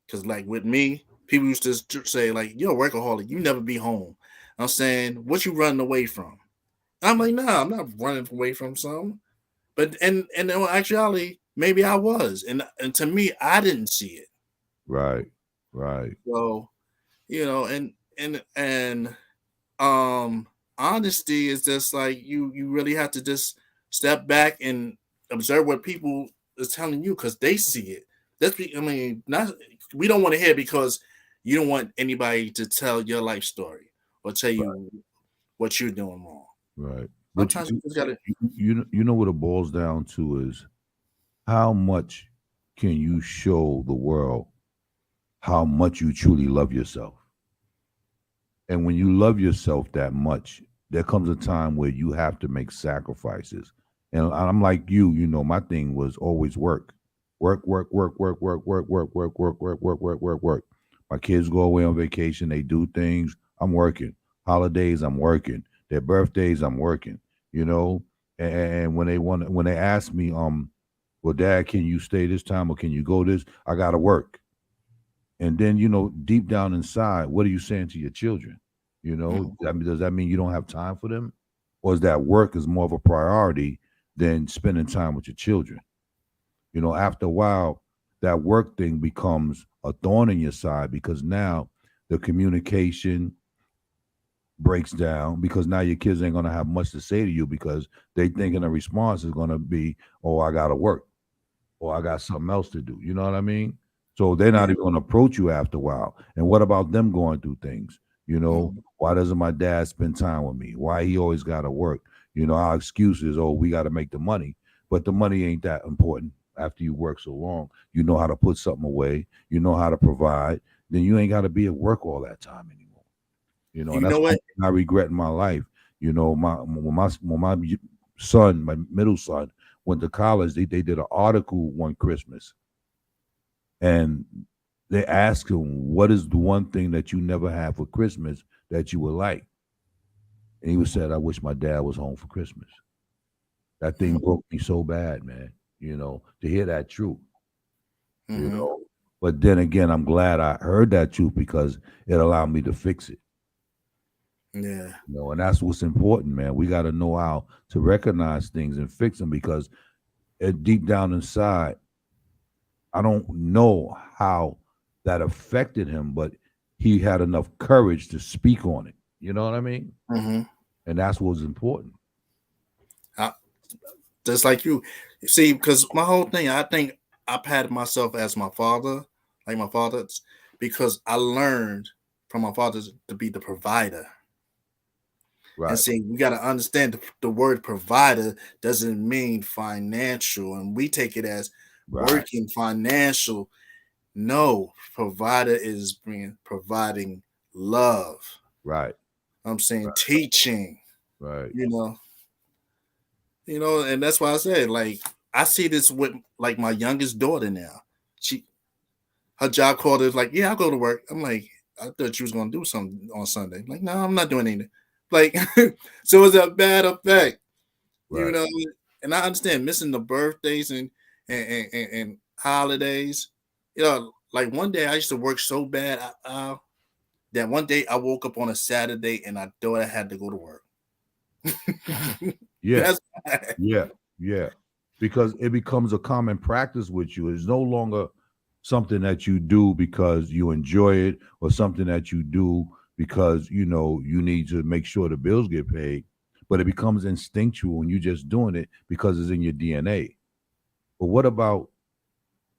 Because like with me, people used to say like, "You're a workaholic. You never be home." I'm saying, "What you running away from?" I'm like, "Nah, I'm not running away from something." But and in actuality, maybe I was, and to me, I didn't see it. Right. So and honesty is just like you really have to just step back and observe what people is telling you, because they see it. Not we don't want to hear, because you don't want anybody to tell your life story or tell you what you're doing wrong. Right. But Sometimes you just gotta. you know what it boils down to is how much can you show the world how much you truly love yourself. And when you love yourself that much, there comes a time where you have to make sacrifices. And I'm like you, my thing was always work. Work, work, work, work, work, work, work, work, work, work, work, work, work, work. My kids go away on vacation, they do things, I'm working. Holidays, I'm working. Their birthdays, I'm working, And when they ask me, well, Dad, can you stay this time or can you go this? I gotta work. And then, deep down inside, what are you saying to your children? I mean, does that mean you don't have time for them? Or is that work is more of a priority than spending time with your children? After a while, that work thing becomes a thorn in your side because now the communication breaks down because now your kids ain't going to have much to say to you because they thinking a response is going to be, oh, I got to work or I got something else to do. You know what I mean? So they're not even going to approach you after a while. And what about them going through things? Why doesn't my dad spend time with me? Why he always got to work? Our excuse is, oh, we got to make the money. But the money ain't that important after you work so long. You know how to put something away. You know how to provide. Then you ain't got to be at work all that time anymore. And that's what I regret in my life. When my son, my middle son, went to college, they did an article one Christmas. And they asked him, what is the one thing that you never had for Christmas that you would like? And he said, I wish my dad was home for Christmas. That thing broke me so bad, man, to hear that truth, But then again, I'm glad I heard that truth because it allowed me to fix it. Yeah. And that's what's important, man. We got to know how to recognize things and fix them because deep down inside, I don't know how that affected him, but he had enough courage to speak on it. You know what I mean? Mm-hmm. And that's what's important. Just like you see, because my whole thing, I think I patted myself as my father, like my father, because I learned from my father to be the provider. Right. And see, we got to understand the word provider doesn't mean financial, and we take it as working financial. No, provider is providing love. Right. I'm saying teaching. Right. And that's why I said, like, I see this with like my youngest daughter now. Her job called her like, yeah, I'll go to work. I'm like, I thought you was gonna do something on Sunday. Like, no, I'm not doing anything. Like, so it's a bad effect, right. And I understand missing the birthdays and holidays. Like one day I used to work so bad that one day I woke up on a Saturday and I thought I had to go to work. Yeah. Yeah. Because it becomes a common practice with you. It's no longer something that you do because you enjoy it or something that you do because, you need to make sure the bills get paid. But it becomes instinctual and you're just doing it because it's in your DNA. But what about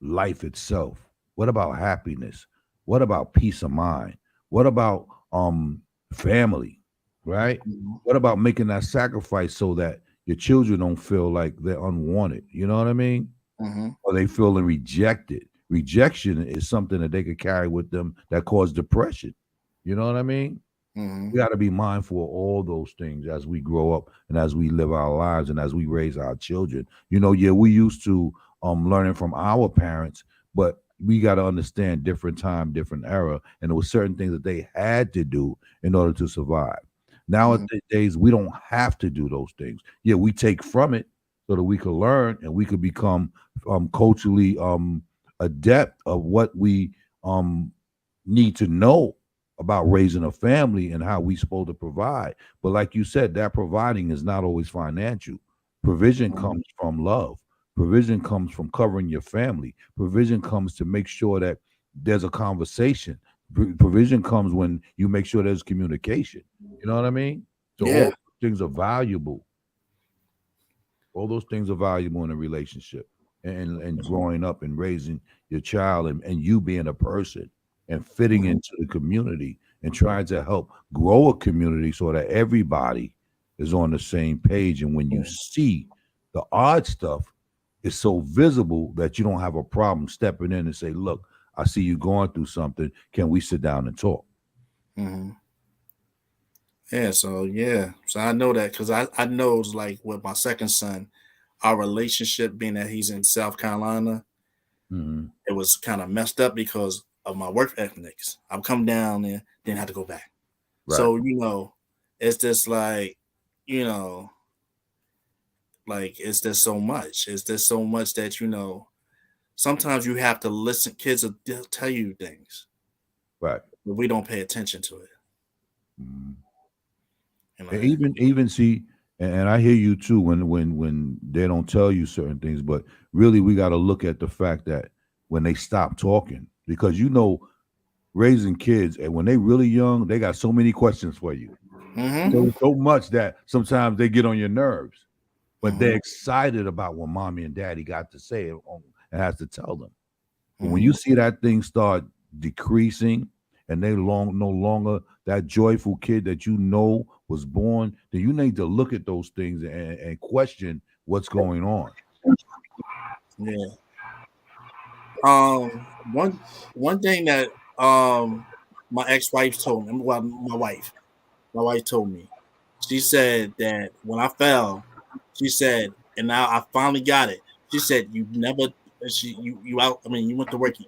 life itself? What about happiness? What about peace of mind? What about family, right? Mm-hmm. What about making that sacrifice so that your children don't feel like they're unwanted? You know what I mean? Mm-hmm. Or they feel rejected. Rejection is something that they could carry with them that cause depression. You know what I mean? Mm-hmm. We got to be mindful of all those things as we grow up and as we live our lives and as we raise our children. We used to learning from our parents, but we got to understand different time, different era, and there were certain things that they had to do in order to survive. Nowadays, we don't have to do those things. Yeah, we take from it so that we could learn and we could become culturally adept of what we need to know about raising a family and how we supposed to provide. But like you said, that providing is not always financial. Provision comes from love. Provision comes from covering your family. Provision comes to make sure that there's a conversation. Provision comes when you make sure there's communication. You know what I mean? So all those things are valuable. All those things are valuable in a relationship and growing up and raising your child and you being a person and fitting into the community and trying to help grow a community so that everybody is on the same page. And when you see the odd stuff, it's so visible that you don't have a problem stepping in and say, look, I see you going through something. Can we sit down and talk? Mm-hmm. So I know that because I know it's like with my second son, our relationship being that he's in South Carolina, it was kind of messed up because of my work ethics. I've come down there, then had to go back. Right. So, it's just like, like it's just so much. It's just so much that, sometimes you have to listen. Kids will tell you things, Right. but we don't pay attention to it. And even see, and I hear you too when they don't tell you certain things, but really we got to look at the fact that when they stop talking, because raising kids, and when they really young, they got so many questions for you. So much that sometimes they get on your nerves, but they're excited about what mommy and daddy got to say and has to tell them. But when you see that thing start decreasing and they no longer that joyful kid that was born, then you need to look at those things and question what's going on. Yeah. One thing that my ex-wife told me, well, my wife told me, she said that when I fell, she said, and now I finally got it. She said, you never, you out. I mean, you went to work, you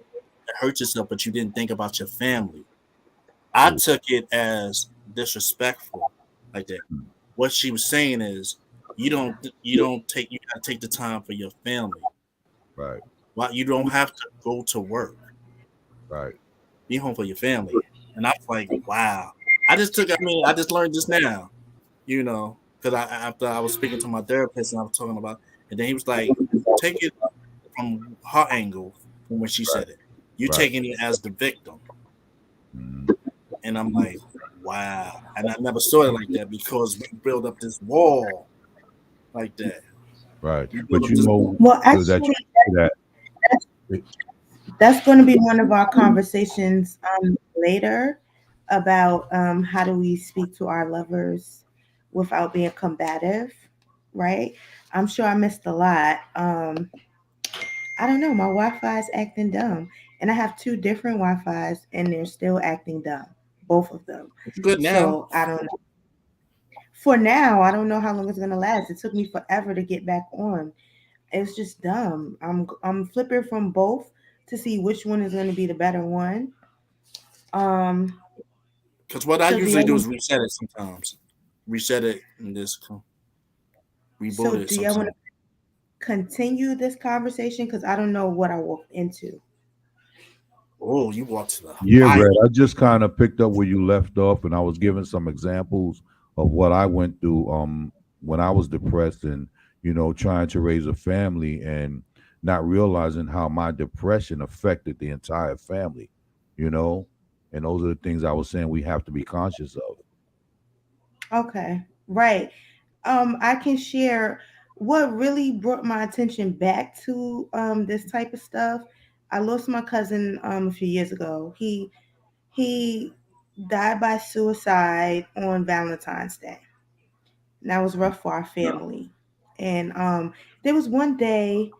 hurt yourself, but you didn't think about your family. I took it as disrespectful, like that. What she was saying is, you gotta take the time for your family. Right. Well, you don't have to go to work. Right. Be home for your family. And I was like, wow. I just learned this now, because after I was speaking to my therapist and I was talking about, and then he was like, take it from her angle from when she said it. You're taking it as the victim. And I'm like, wow. And I never saw it like that because we built up this wall like that. Right. But well, actually, that's going to be one of our conversations later about how do we speak to our lovers without being combative, right? I'm sure I missed a lot. I don't know. My Wi-Fi is acting dumb, and I have two different Wi-Fis, and they're still acting dumb, both of them. It's good now. So I don't know. For now, I don't know how long it's going to last. It took me forever to get back on. It's just dumb. I'm flipping from both to see which one is going to be the better one. Because what I usually do is reset it sometimes. Reset it and just reboot it. Do you want to continue this conversation? Because I don't know what I walked into. Oh, you walked to the Red. I just kind of picked up where you left off, and I was giving some examples of what I went through when I was depressed and trying to raise a family and not realizing how my depression affected the entire family, and those are the things I was saying we have to be conscious of. Okay, right. I can share what really brought my attention back to this type of stuff. I lost my cousin a few years ago. He died by suicide on Valentine's Day. And that was rough for our family. And there was one day,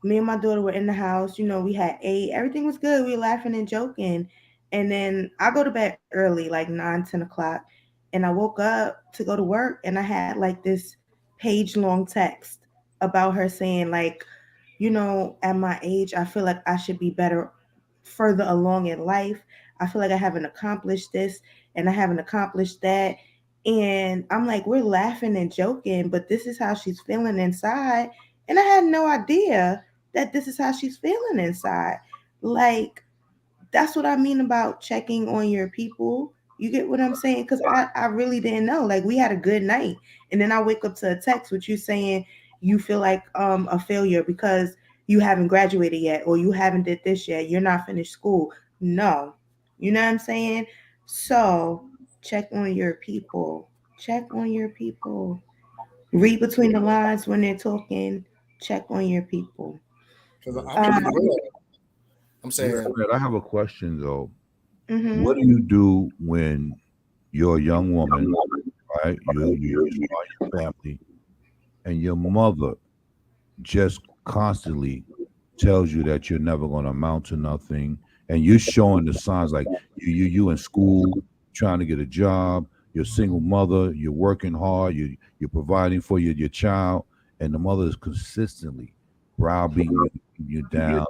me and my daughter were in the house. We had ate. Everything was good. We were laughing and joking. And then I go to bed early, like 9, 10 o'clock. And I woke up to go to work, and I had like this page-long text about her saying, like, at my age, I feel like I should be better further along in life. I feel like I haven't accomplished this and I haven't accomplished that. And I'm like, we're laughing and joking, but this is how she's feeling inside. And I had no idea that this is how she's feeling inside. Like, that's what I mean about checking on your people. You get what I'm saying? Because I really didn't know. Like, we had a good night. And then I wake up to a text with you saying you feel like a failure because you haven't graduated yet, or you haven't did this yet. You're not finished school. No. You know what I'm saying? So check on your people. Check on your people. Read between the lines when they're talking. Check on your people. I'm saying, I have a question though. Mm-hmm. What do you do when you're a young woman, right? You start your family, and your mother just constantly tells you that you're never going to amount to nothing, and you're showing the signs like you in school trying to get a job, you're a single mother, you're working hard, you're providing for your child, and the mother is consistently browbeating you down,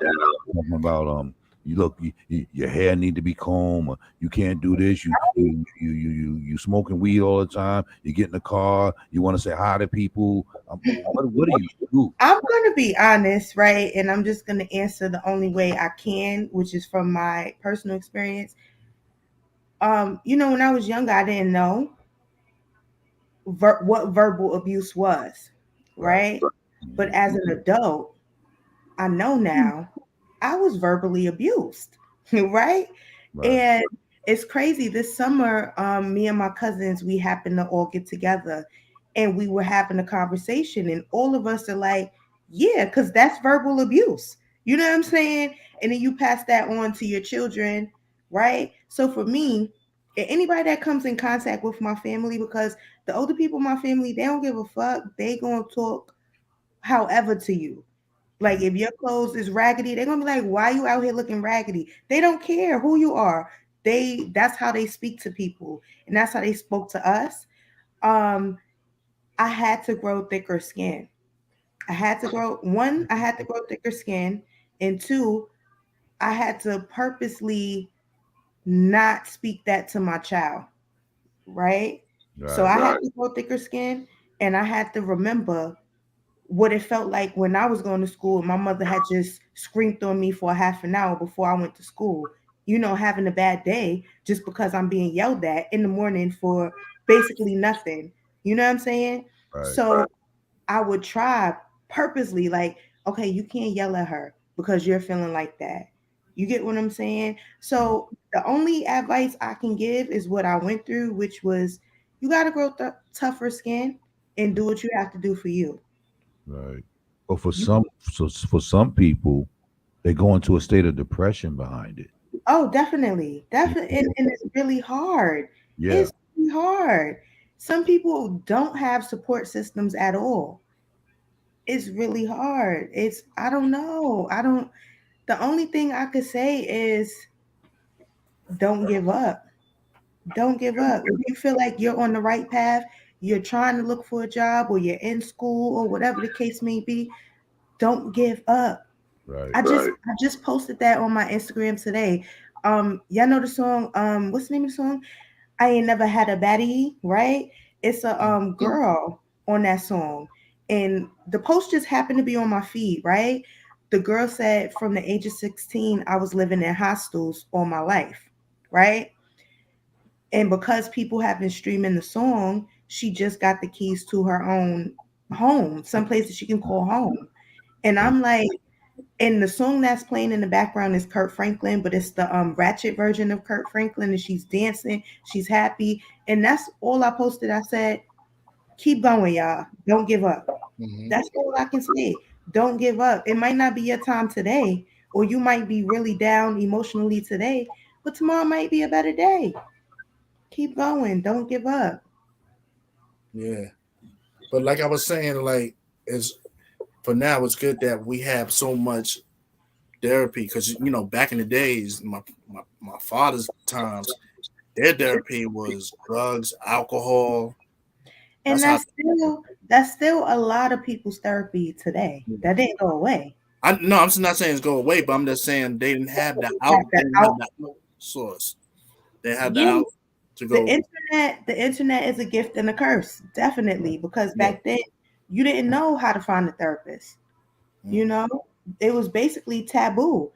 talking about you look your hair need to be combed, or you can't do this, you smoking weed all the time, you get in the car, you want to say hi to people. What do you do? I'm going to be honest, right? And I'm just going to answer the only way I can, which is from my personal experience. When I was younger, I didn't know what verbal abuse was, Right. right? But Mhm. as an adult, I know now I was verbally abused, right? Right. And it's crazy. This summer, me and my cousins, we happened to all get together and we were having a conversation, and all of us are like, yeah, because that's verbal abuse. You know what I'm saying? And then you pass that on to your children, right? So for me, anybody that comes in contact with my family, because the older people in my family, they don't give a fuck. They gonna talk however to you. Like Mhm. if your clothes is raggedy, they're gonna be like, "Why you out here looking raggedy?" They don't care who you are. That's how they speak to people, and that's how they spoke to us. Um, I had to grow thicker skin. I had to grow thicker skin, and two, I had to purposely not speak that to my child, right? So Right. I had to grow thicker skin, and I had to remember what it felt like when I was going to school. My mother had just screamed on me for a half an hour before I went to school, having a bad day just because I'm being yelled at in the morning for basically nothing. You know what I'm saying? Right. So I would try purposely, like, okay, you can't yell at her because you're feeling like that. You get what I'm saying? Mhm. So the only advice I can give is what I went through, which was you got to grow tougher skin and do what you have to do for you. Right. But for You some, for some people, they go into a state of depression behind it. Oh, definitely. You Definitely. know? And it's really hard. Yeah. It's really hard. Some people don't have support systems at all. It's really hard. I don't know. The only thing I could say is don't give up. Don't give up. If you feel like you're on the right path, you're trying to look for a job or you're in school or whatever the case may be, don't give up. Right. I just posted that on my Instagram today. Y'all know the song, what's the name of the song? I Ain't Never Had a Baddie, right? It's a girl on that song. And the post just happened to be on my feed, right? The girl said from the age of 16, I was living in hostels all my life, right? And because people have been streaming the song, she just got the keys to her own home, some places she can call home. And Mm. I'm like, and the song that's playing in the background is Kurt Franklin, but it's the ratchet version of Kurt Franklin, and she's dancing, she's happy, and that's all I posted. I said, "Keep going, y'all. Don't give up." Mm-hmm. That's all I can say. Don't give up. It might not be your time today, or you might be really down emotionally today, but tomorrow might be a better day. Keep going. Don't give up. Yeah. But like I was saying, like it's for now, it's good that we have so much therapy because back in the days, my father's times, their therapy was drugs, alcohol. And That's how. that's still a lot of people's therapy today. That didn't go away. I no, I'm just not saying it's go away, but I'm just saying they didn't have the out. Like They the didn't have the out source. They had the Yeah, out to the go. internet is a gift and a curse, definitely, because Yeah. back then you didn't know how to find a therapist. You Mm-hmm. know, it was basically taboo.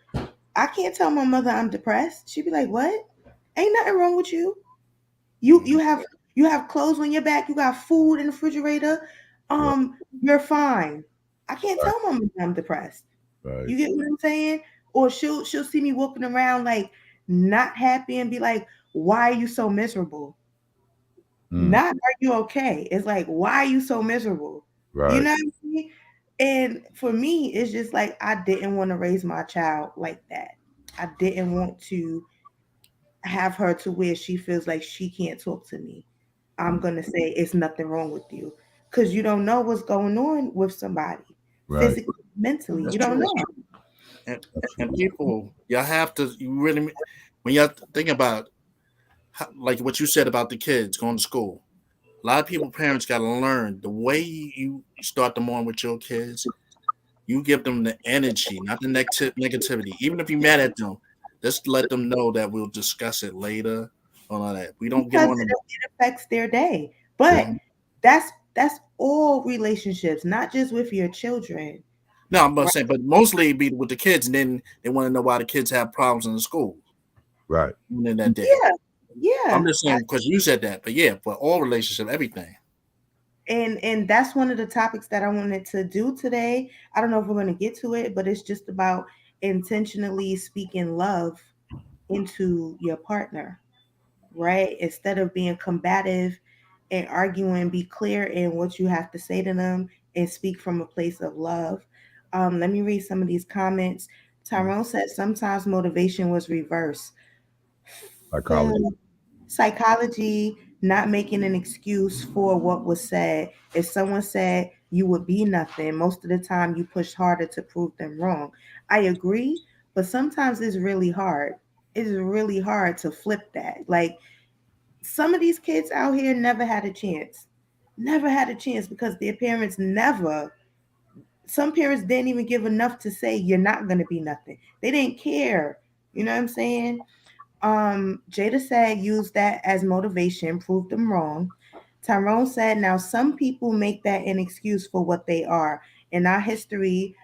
I can't tell my mother I'm depressed. She'd be like, "What? Ain't nothing wrong with you. You Mm-hmm. you have you have clothes on your back. You got food in the refrigerator. Right. You're fine." I can't Right. tell my mother I'm depressed. Right. You get what I'm saying? Or she'll see me walking around like not happy and be like, "Why are you so miserable?" Mm. Not are you okay? It's like, why are you so miserable? You Right. know what I mean? And for me, it's just like I didn't want to raise my child like that. I didn't want to have her to where she feels like she can't talk to me. I'm Mm. gonna say it's nothing wrong with you because you don't know what's going on with somebody Right. physically, mentally. That's You don't true. know. And Absolutely. people, y'all have to, you really, when y'all think about like what you said about the kids going to school, a lot of people, parents got to learn the way you start the morning with your kids. You give them the energy, not the negativity. Even if you're mad at them, just let them know that we'll discuss it later. All that. We don't get Because on them. it affects their day. Yeah. But that's all relationships, not just with your children. No, I'm not Right? saying, but mostly be with the kids, and then they want to know why the kids have problems in the school Right. in that day. Yeah, I'm yeah. just saying because you said that, but yeah, for all relationship, everything. And that's one of the topics that I wanted to do today. I don't know if we're going to get to it, but it's just about intentionally speaking love into your partner, right? Instead of being combative and arguing, be clear in what you have to say to them and speak from a place of love. Let me read some of these comments. Tyrone said sometimes motivation was reversed. Psychology. Psychology, not making an excuse for what was said. If someone said you would be nothing, most of the time you pushed harder to prove them wrong. I agree, but sometimes it's really hard. It's really hard to flip that. Like some of these kids out here never had a chance. Never had a chance because their parents never, some parents didn't even give enough to say you're not going to be nothing. They didn't care. You know what I'm saying? Jada said use that as motivation, prove them wrong. Tyrone said, now some people make that an excuse for what they are. In our history,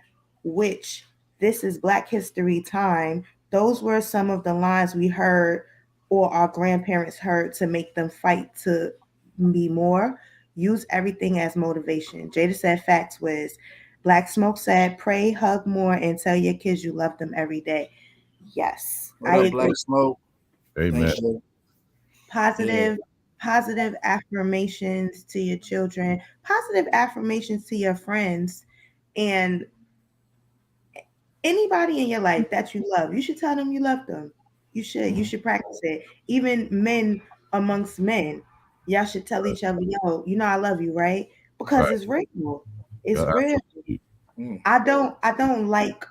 which this is Black History time, those were some of the lines we heard or our grandparents heard to make them fight to be more. Use everything as motivation. Jada said, facts was. Black Smoke said, pray, hug more, and tell your kids you love them every day. Yes, What I up, agree. Black Smoke? Amen. Thanks, you. Yeah, Positive affirmations to your children, positive affirmations to your friends, and anybody in your life that you love. You should tell them you love them. You should practice it. Even men amongst men, y'all should tell each other, yo, you know I love you, right? Because Right. it's real. It's Yeah, real. absolutely. mm, I don't like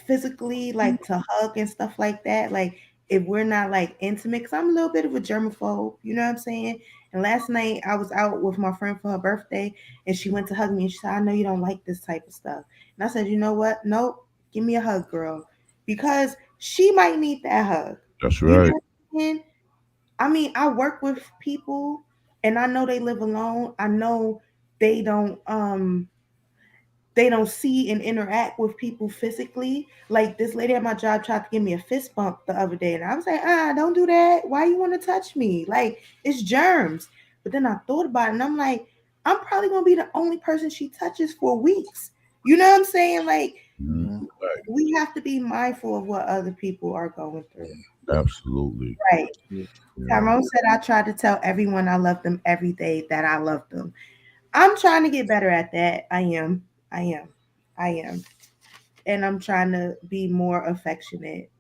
physically like to hug and stuff like that. Like if we're not like intimate, because I'm a little bit of a germaphobe, you know what I'm saying? And last night I was out with my friend for her birthday and she went to hug me and she said, I know you don't like this type of stuff. And I said, you know what? Nope, give me a hug, girl. Because she might need that hug. That's You know right. what I'm saying? I mean, I work with people and I know they live alone. I know they don't they don't see and interact with people physically. Like this lady at my job tried to give me a fist bump the other day, and I was like, don't do that. Why you want to touch me? Like it's germs. But then I thought about it, and I'm like, I'm probably gonna be the only person she touches for weeks. You know what I'm saying? Like Mhm. mm, we have to be mindful of what other people are going through. Absolutely. Right. yeah. You know. Tyrone said, I try to tell everyone I love them every day that I love them. I'm trying to get better at that. I am. I am. I am. And I'm trying to be more affectionate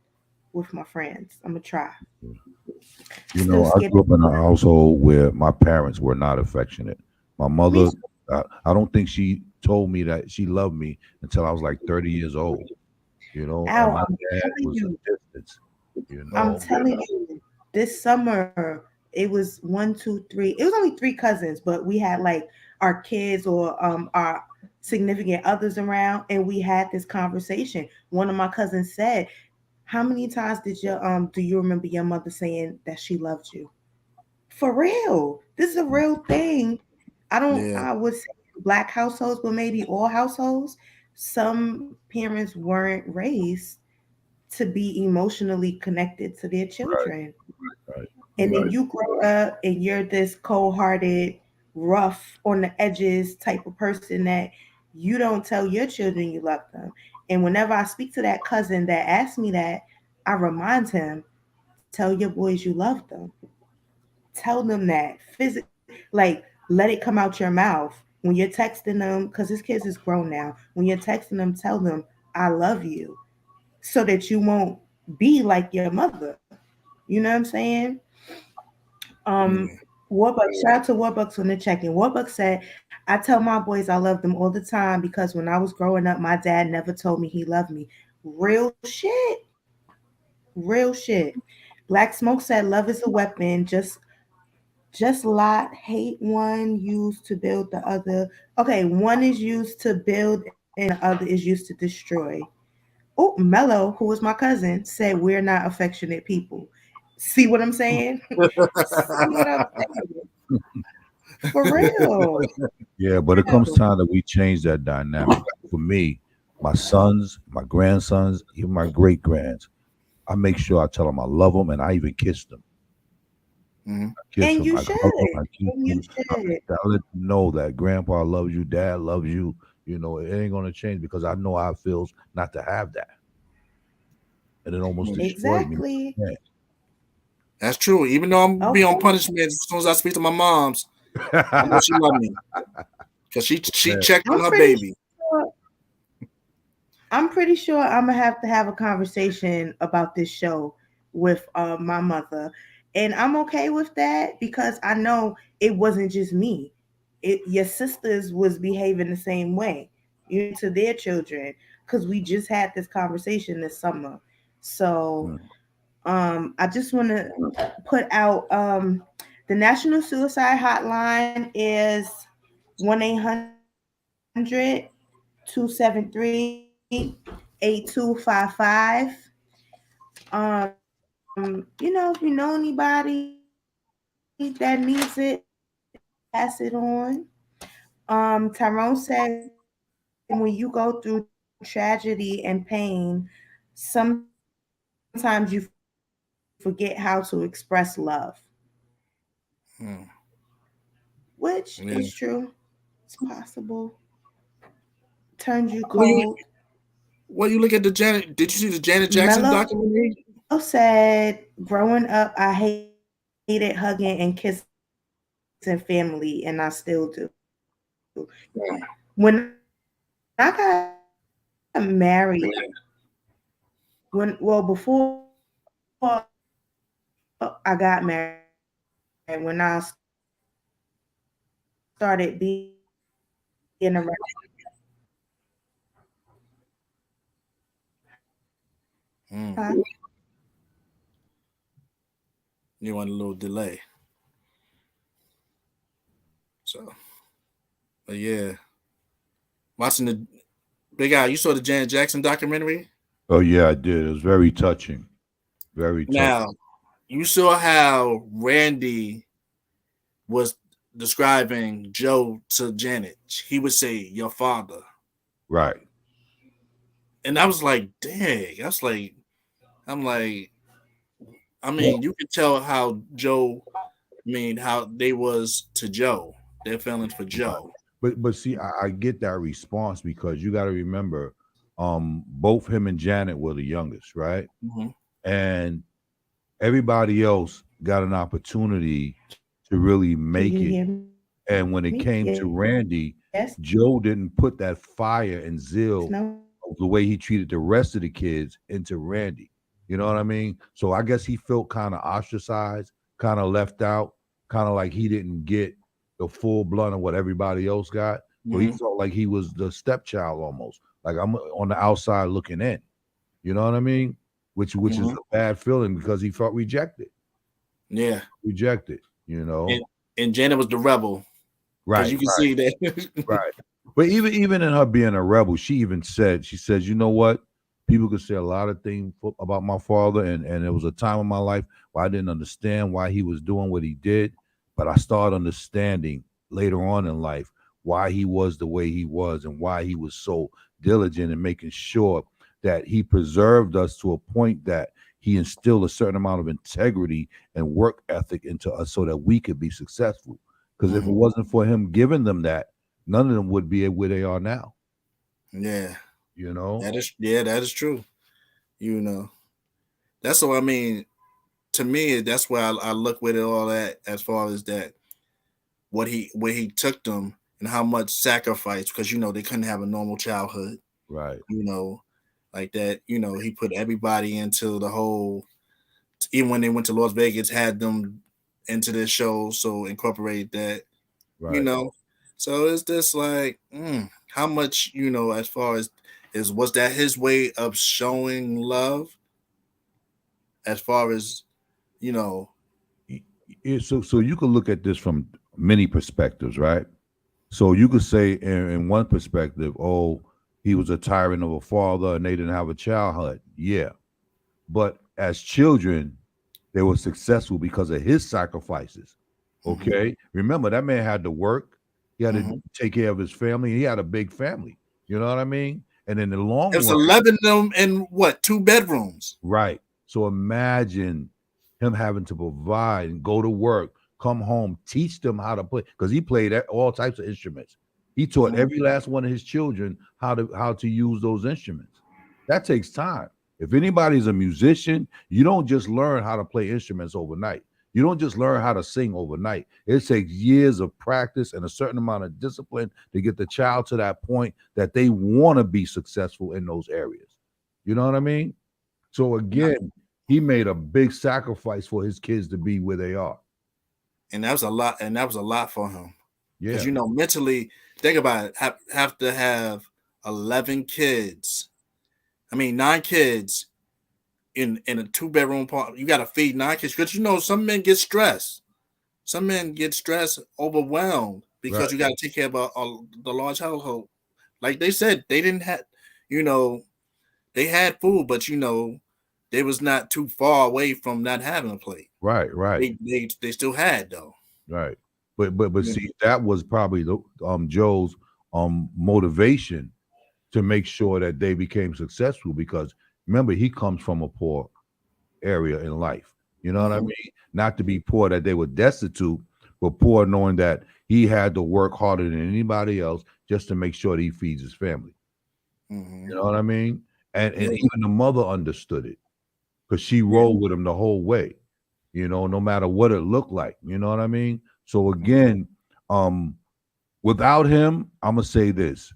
with my friends. I'm gonna try. You Still know, I scared. grew up in a household where my parents were not affectionate. My Me mother, too. I don't think she told me that she loved me until I was like 30 years old, and Ow, my I'm dad telling was you. a distance, I'm telling you. This summer it was one, two, three. It was only three cousins, but we had like our kids or our significant others around, and we had this conversation. One of my cousins said, "How many times did your do you remember your mother saying that she loved you?" For real. This is a real thing. Yeah. I would say black households, but maybe all households. Some parents weren't raised to be emotionally connected to their Right, children. right, And Mm, then you grow up and you're this cold hearted, rough on the edges type of person that you don't tell your children you love them. And whenever I speak to that cousin that asks me that, I remind him, tell your boys you love them. Tell them that like let it come out your mouth when you're texting them because his kids is grown now. When you're texting them, tell them I love you so that you won't be like your mother. You know what I'm saying? Warbucks, shout out to Warbucks on the check-in. Warbucks said, I tell my boys I love them all the time because when I was growing up, my dad never told me he loved me. Real shit. Real shit. Black Smoke said, love is a weapon. Just lot, hate one used to build the other. Okay, one is used to build and the other is used to destroy. Oh, Mello, who was my cousin, said we're not affectionate people. See what I'm saying? See what I'm saying? For real. Yeah, but it comes time that we change that dynamic. For me, my sons, my grandsons, even my great grands, I make sure I tell them I love them, and I even kiss them. Mm-hmm. I kiss And them. you I should. hug them. I kiss And you them. should. I let them know that Grandpa loves you, Dad loves you. You know, it ain't gonna change because I know how it feels not to have that, and it almost destroyed me. Exactly. Yeah. That's true. Even though I'm be on Okay. punishment as soon as I speak to my mom's, I know she love me because she Yeah. checked on I'm her pretty baby. sure I'm pretty sure I'm gonna have to have a conversation about this show with my mother, and I'm okay with that because I know it wasn't just me. Your sisters was behaving the same way, to their children, because we just had this conversation this summer. So Mm. I just want to put out the National Suicide Hotline is 1-800-273-8255. If you know anybody that needs it, pass it on. Tyrone said, when you go through tragedy and pain, sometimes you forget how to express love, which Yeah. is true. It's possible. Turns you Well, cold. you look at the Janet? Did you see the Janet Jackson Mello documentary? said, growing up, I hated hugging and kissing family, and I still do. When I got married, before I got married, when I started being around, Mm. You want a little delay. So, but yeah, watching the big guy. You saw the Janet Jackson documentary? Oh yeah, I did. It was very touching. Very touching. Now, you saw how Randy was describing Joe to Janet. He would say, "Your father," Right. and I was like, "Dang!" I'm like, I mean, you could tell how Joe, how they was to Joe, their feelings for Right. Joe. But see, I get that response because you got to remember, both him and Janet were the youngest, right? Mm-hmm. And everybody else got an opportunity to really can make you it. hear me? And when it came to Randy, Yes. Joe didn't put that fire and zeal No. of the way he treated the rest of the kids into Randy. You know what I mean? So I guess he felt kind of ostracized, kind of left out, kind of like he didn't get the full blunt of what everybody else got. So he felt like he was the stepchild almost. Like I'm on the outside looking in. You know what I mean? Which is a bad feeling because he felt rejected. Yeah. Rejected, you know. And Janet was the rebel. Right. You can see that. Right. But even in her being a rebel, she says, you know what? People could say a lot of things about my father, and there was a time in my life where I didn't understand why he was doing what he did, but I started understanding later on in life why he was the way he was and why he was so diligent in making sure that he preserved us to a point that he instilled a certain amount of integrity and work ethic into us so that we could be successful. Because if it wasn't for him giving them that, none of them would be where they are now. Yeah. You know? That is true. You know. That's what I mean. To me, that's where I look with it all at as far as that where he took them and how much sacrifice, because they couldn't have a normal childhood. Right. Like that, he put everybody into the whole even when they went to Las Vegas, had them into their show, so incorporate that, Right. you know. So it's just like, how much, as far as was that his way of showing love? As far as, So you can look at this from many perspectives, right? So you could say in one perspective, oh, he was a tyrant of a father and they didn't have a childhood. Yeah. But as children, they were successful because of his sacrifices. Okay. Remember, that man had to work. He had to take care of his family. He had a big family. You know what I mean? And in the long There's run, 11 of them in what, 2 bedrooms? right. So imagine him having to provide and go to work, come home, teach them how to play, because he played all types of instruments. He taught every last one of his children how to use those instruments. That takes time. If anybody's a musician, you don't just learn how to play instruments overnight. You don't just learn how to sing overnight. It takes years of practice and a certain amount of discipline to get the child to that point that they want to be successful in those areas. You know what I mean? So again, he made a big sacrifice for his kids to be where they are. And that was a lot. And that was a lot for him. Yeah. Because, mentally, think about it, have to have 11 kids. 9 kids in a 2-bedroom apartment. You got to feed 9 kids. Because, some men get stressed. Some men get stressed, overwhelmed, because you got to take care of the large household. Like they said, they didn't have, they had food, but, they was not too far away from not having a plate. Right. They still had, though. Right. But see, that was probably the Joe's motivation to make sure that they became successful, because remember, he comes from a poor area in life. You know what I mean? Not to be poor that they were destitute, but poor knowing that he had to work harder than anybody else just to make sure that he feeds his family. You know what I mean? And even the mother understood it, because she rolled with him the whole way, no matter what it looked like. You know what I mean? So again, without him, I'm gonna say this.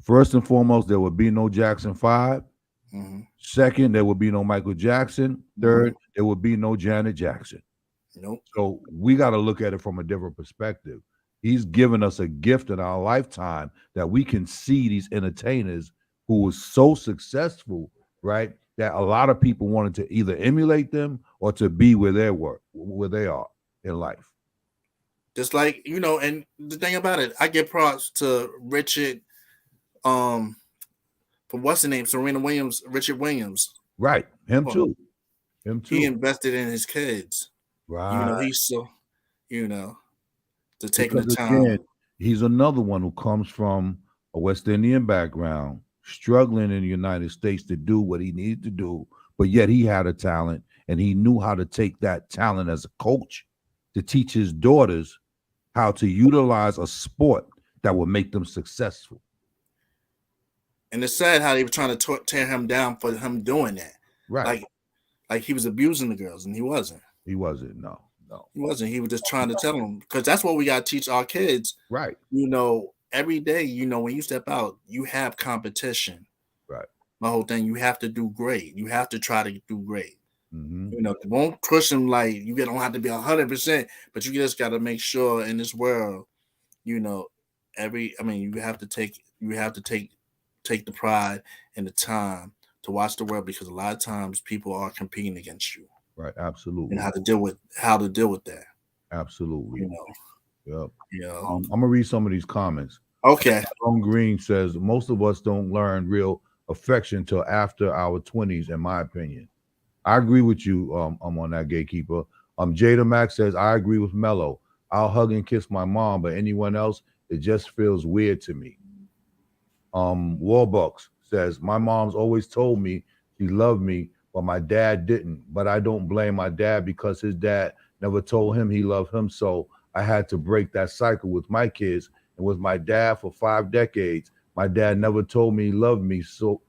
First and foremost, there would be no Jackson 5. Second, there would be no Michael Jackson. Third, there would be no Janet Jackson. Nope. So we got to look at it from a different perspective. He's given us a gift in our lifetime that we can see these entertainers who were so successful, right, that a lot of people wanted to either emulate them or to be where they are in life. Just like, and the thing about it, I give props to Richard, from what's the name, Richard Williams. Right. Him too. He invested in his kids. Right. He's so, to take the Because time. again, he's another one who comes from a West Indian background, struggling in the United States to do what he needed to do, but yet he had a talent, and he knew how to take that talent as a coach to teach his daughters how to utilize a sport that would make them successful. And it's sad how they were trying to tear him down for him doing that. Right. Like he was abusing the girls, and he wasn't. He wasn't. No. He wasn't. He was just trying to tell them, because that's what we got to teach our kids. Right. Every day, when you step out, you have competition. Right. My whole thing, you have to do great. You have to try to do great. Won't push them like you don't have to be 100%, but you just got to make sure in this world, you have to take the pride and the time to watch the world, because a lot of times people are competing against you. Right. Absolutely. And how to deal with that. Absolutely. Yep. I'm gonna read some of these comments. Okay. Tom Green says most of us don't learn real affection till after our 20s, in my opinion. I agree with you. I'm on that, Gatekeeper. Jada Max says I agree with Mello. I'll hug and kiss my mom, but anyone else, it just feels weird to me. Warbucks says my mom's always told me she loved me, but my dad didn't. But I don't blame my dad, because his dad never told him he loved him. So I had to break that cycle with my kids. And with my dad for 5 decades, my dad never told me he loved me. So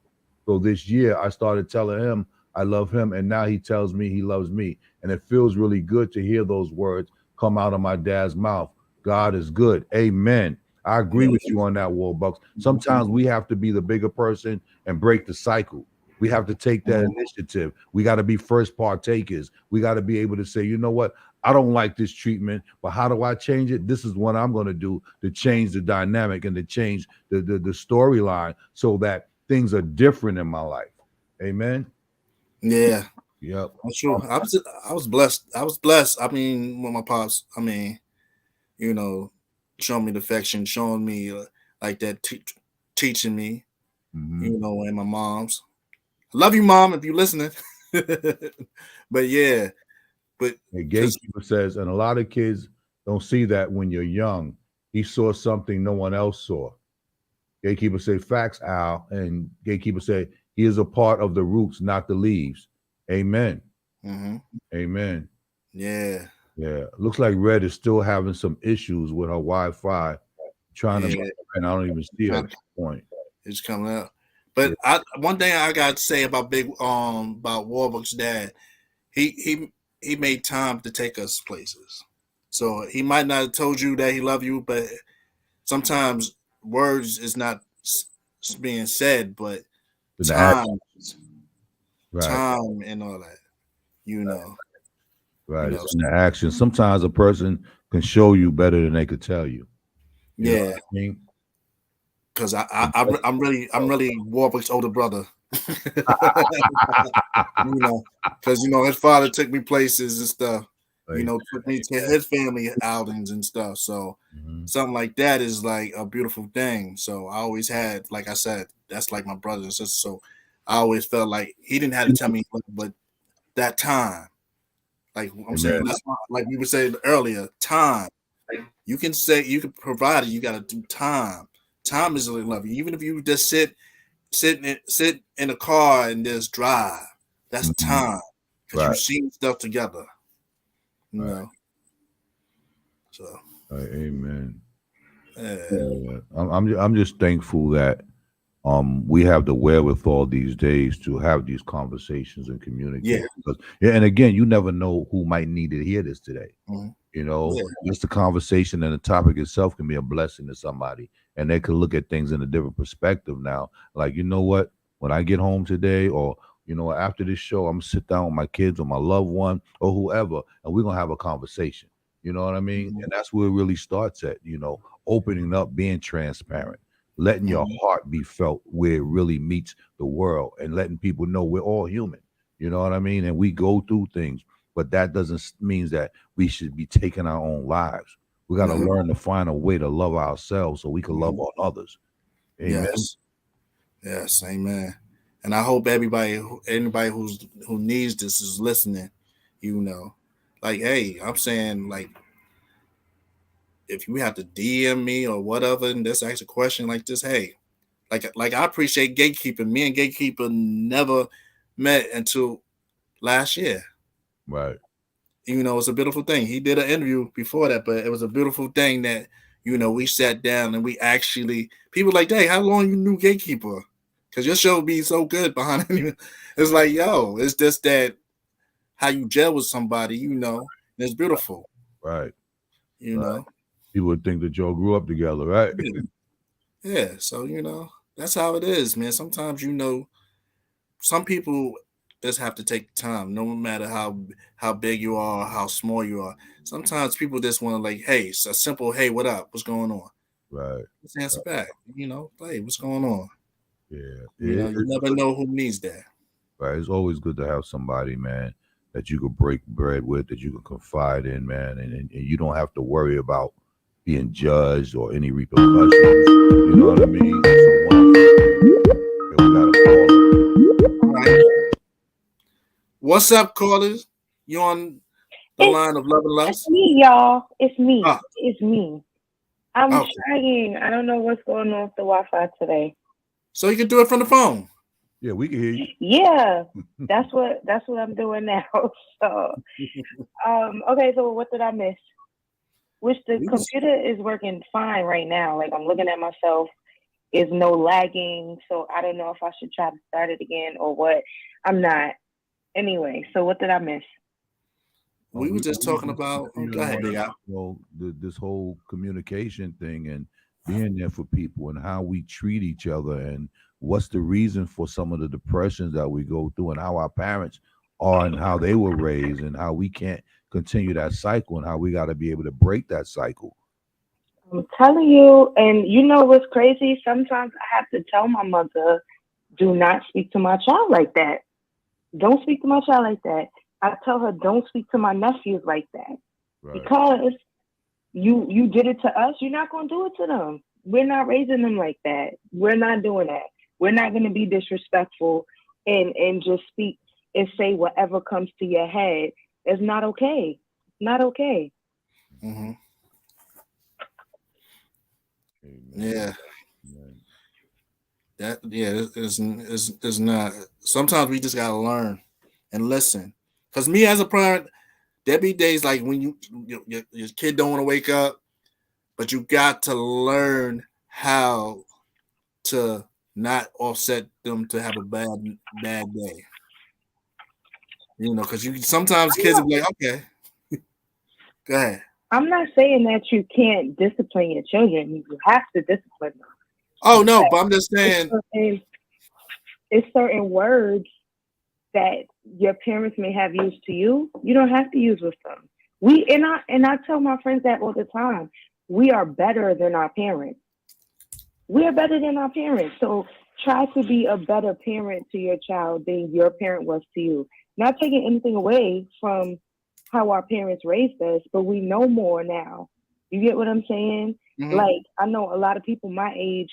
this year I started telling him I love him, and now he tells me he loves me. And it feels really good to hear those words come out of my dad's mouth. God is good. Amen. I agree with you on that, Warbucks. Sometimes we have to be the bigger person and break the cycle. We have to take that initiative. We got to be first partakers. We got to be able to say, you know what? I don't like this treatment, but how do I change it? This is what I'm going to do to change the dynamic and to change the storyline so that things are different in my life. Amen. Yeah. Yep. That's true. I was blessed. I was blessed. I mean, with my pops, I mean, you know, showing me the affection, showing me like that, teaching me, you know, and my mom's. I love you, Mom, if you're listening. But yeah, but the gatekeeper says, and a lot of kids don't see that when you're young. He saw something no one else saw. Gatekeeper say, facts, Al. And gatekeeper say, he is a part of the roots, not the leaves. Amen. Amen. Yeah. Yeah. Looks like Red is still having some issues with her Wi-Fi. Trying to, and I don't even see it at this point. It's coming out. But one thing I got to say about about Warwick's dad, he made time to take us places. So he might not have told you that he loved you, but sometimes words is not being said, but time and all that, you know. Right. It's in the action. Sometimes a person can show you better than they could tell you. You know what I mean? Because I'm really Warwick's older brother. You know, because his father took me places and stuff. You know, took me to his family outings and stuff. So something like that is like a beautiful thing. So I always had, like I said, that's like my brother and sister. So I always felt like he didn't have to tell me, but that time, like I'm saying, that's why, like we were saying earlier, time. You can provide it. You got to do time. Time is really lovely. Even if you just sit in a car and just drive, that's time because you've seen stuff together. You know. So. Amen. Yeah. I'm just thankful that we have the wherewithal these days to have these conversations and communicate. And again, you never know who might need to hear this today. You know, just the conversation and the topic itself can be a blessing to somebody, and they could look at things in a different perspective now. Like, you know what? When I get home today, or after this show, I'm gonna sit down with my kids or my loved one or whoever, and we're gonna have a conversation. You know what I mean? And that's where it really starts at. Opening up, being transparent, letting your heart be felt where it really meets the world, and letting people know we're all human. You know what I mean? And we go through things. But that doesn't mean that we should be taking our own lives. We got to learn to find a way to love ourselves so we can love on others. Amen. Yes, amen. And I hope anybody who needs this is listening. Like, hey, I'm saying, like, if you have to DM me or whatever and just ask a question like this, hey, like I appreciate Gatekeeper. Me and Gatekeeper never met until last year. Right. It's a beautiful thing. He did an interview before that, but it was a beautiful thing that, we sat down and we actually, people like, hey, how long you knew Gatekeeper? Because your show be so good behind it. It's like, yo, it's just that how you gel with somebody, it's beautiful. Right. Know. People would think that y'all grew up together, right? Yeah. So, that's how it is, man. Sometimes, some people just have to take time, no matter how big you are or how small you are. Sometimes people just want to, like, hey, it's a simple, hey, what up? What's going on? Right. Just answer back. Hey, what's going on? Yeah. You never know who needs that. Right. It's always good to have somebody, man, that you could break bread with, that you can confide in, man, and you don't have to worry about being judged or any repercussions. You know what I mean? We got a caller. Right. What's up, callers? You on the line of Love and Lust? It's me, y'all. It's me. It's me. I'm trying. I don't know what's going on with the Wi-Fi today. So you can do it from the phone. Yeah, we can hear you. Yeah, that's what I'm doing now. So, okay. So what did I miss? Which the computer is working fine right now. Like, I'm looking at myself. Is no lagging. So I don't know if I should try to start it again or what. I'm not. Anyway, so what did I miss? We were just talking about. Go ahead, Big Al. This whole communication thing and being there for people and how we treat each other and what's the reason for some of the depressions that we go through, and how our parents are and how they were raised, and how we can't continue that cycle, and how we got to be able to break that cycle. I'm telling you, and you know what's crazy? Sometimes I have to tell my mother, do not speak to my child like that. Don't speak to my child like that. I tell her, don't speak to my nephews like that. Right. Because you did it to us, you're not going to do it to them. We're not raising them like that. We're not doing that. We're not going to be disrespectful and just speak and say whatever comes to your head. It's not okay. Not okay. Mm-hmm. Amen. Yeah. It's not. Sometimes we just gotta learn and listen. Cause me as a parent, there be days like when your kid don't want to wake up, but you got to learn how to not offset them to have a bad day. You know, because sometimes kids will be like, okay, go ahead. I'm not saying that you can't discipline your children. You have to discipline them. Oh no, but I'm just saying it's certain words that your parents may have used to you. You don't have to use with them. I tell my friends that all the time. We are better than our parents. We are better than our parents. So try to be a better parent to your child than your parent was to you. Not taking anything away from how our parents raised us, but we know more now. You get what I'm saying? Mm-hmm. Like, I know a lot of people my age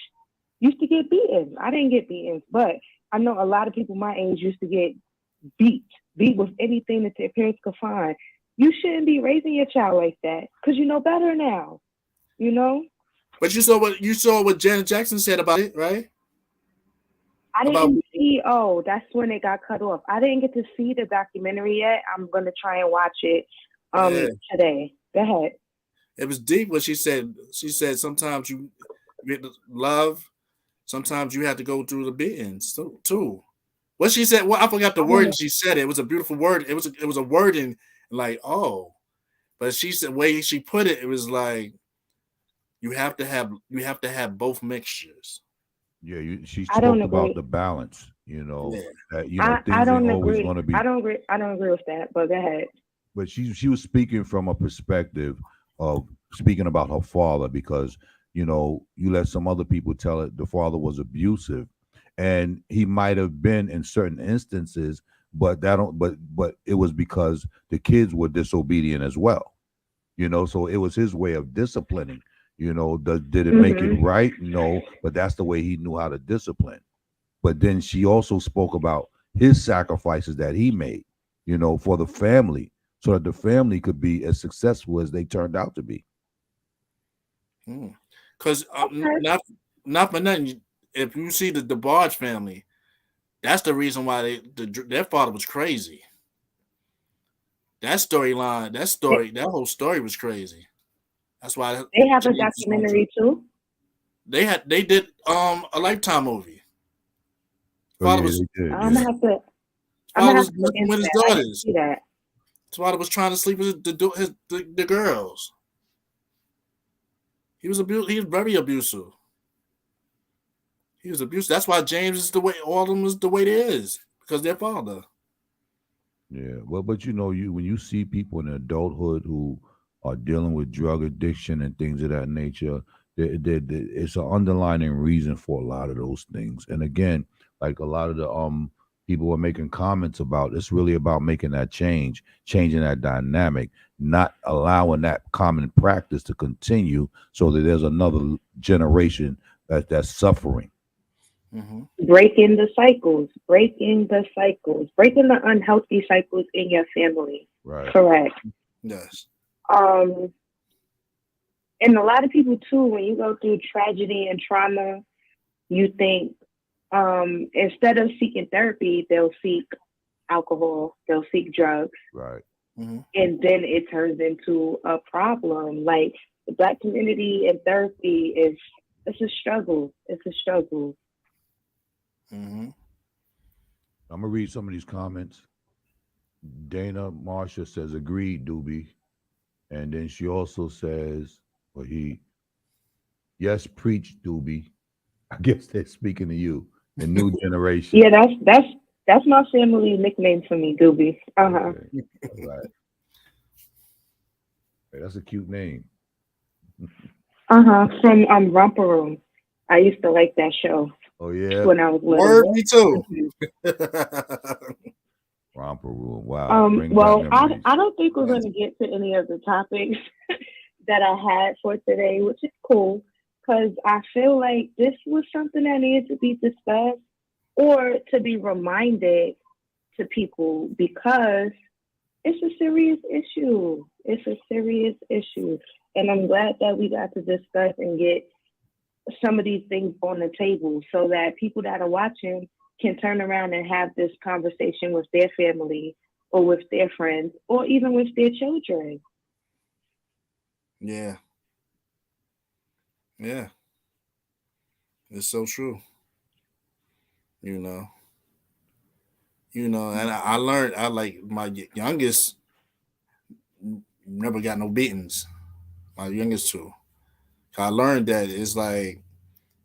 used to get beaten. I didn't get beaten, but I know a lot of people my age used to get beat with anything that their parents could find. You shouldn't be raising your child like that because you know better now, you know? But you saw what Janet Jackson said about it, right? I didn't see, that's when it got cut off. I didn't get to see the documentary yet. I'm going to try and watch it today. Go ahead. It was deep what she said. She said sometimes you get love, sometimes you have to go through the beatings too. What she said, well, I forgot the word she said. It was a beautiful word. It was a wording like, oh. But she said, the way she put it, it was like you have to have both mixtures. Yeah, she spoke about the balance. You know, that things ain't always going to be. I don't agree with that. But go ahead. But she was speaking from a perspective of speaking about her father, because you let some other people tell it the father was abusive, and he might have been in certain instances, but but it was because the kids were disobedient as well. So it was his way of disciplining. Did it make it right? No, but that's the way he knew how to discipline. But then she also spoke about his sacrifices that he made, for the family, so that the family could be as successful as they turned out to be. Because not for nothing, if you see the DeBarge family, that's the reason why their father was crazy. That whole story was crazy. That's why they have a documentary too. They did a Lifetime movie. Father was I'm gonna have to with his daughters. His father was trying to sleep with the girls. He was very abusive. He was abusive. That's why James is the way all of them is the way they is, because their father. Yeah, well, but when you see people in adulthood who are dealing with drug addiction and things of that nature, it's an underlying reason for a lot of those things. And again, like a lot of the people were making comments about, it's really about making that changing that dynamic, not allowing that common practice to continue, so that there's another generation that's suffering. Mm-hmm. Breaking the unhealthy cycles in your family. Right. Correct. Yes. And a lot of people too, when you go through tragedy and trauma, you think instead of seeking therapy, they'll seek alcohol, they'll seek drugs. Right. Mm-hmm. And then it turns into a problem. Like the Black community and therapy it's a struggle. It's a struggle. Mm-hmm. I'm gonna read some of these comments. Dana Marsha says, "Agreed, Doobie," and then she also says, "Yes, preach, Doobie." I guess they're speaking to you. The new generation. Yeah, that's my family nickname for me, Doobie. Okay. All right. Hey, that's a cute name. From Romper Room. I used to like that show Oh yeah, when I was Word, little. me too. Romper Room. Wow, bring back Well, memories. I don't think we're Yes. going to get to any of the topics that I had for today, which is cool because I feel like this was something that needed to be discussed or to be reminded to people because it's a serious issue. It's a serious issue. And I'm glad that we got to discuss and get some of these things on the table so that people that are watching can turn around and have this conversation with their family or with their friends or even with their children. Yeah. Yeah. It's so true. You know. And I learned. I like my youngest never got no beatings. My youngest two. I learned that it's like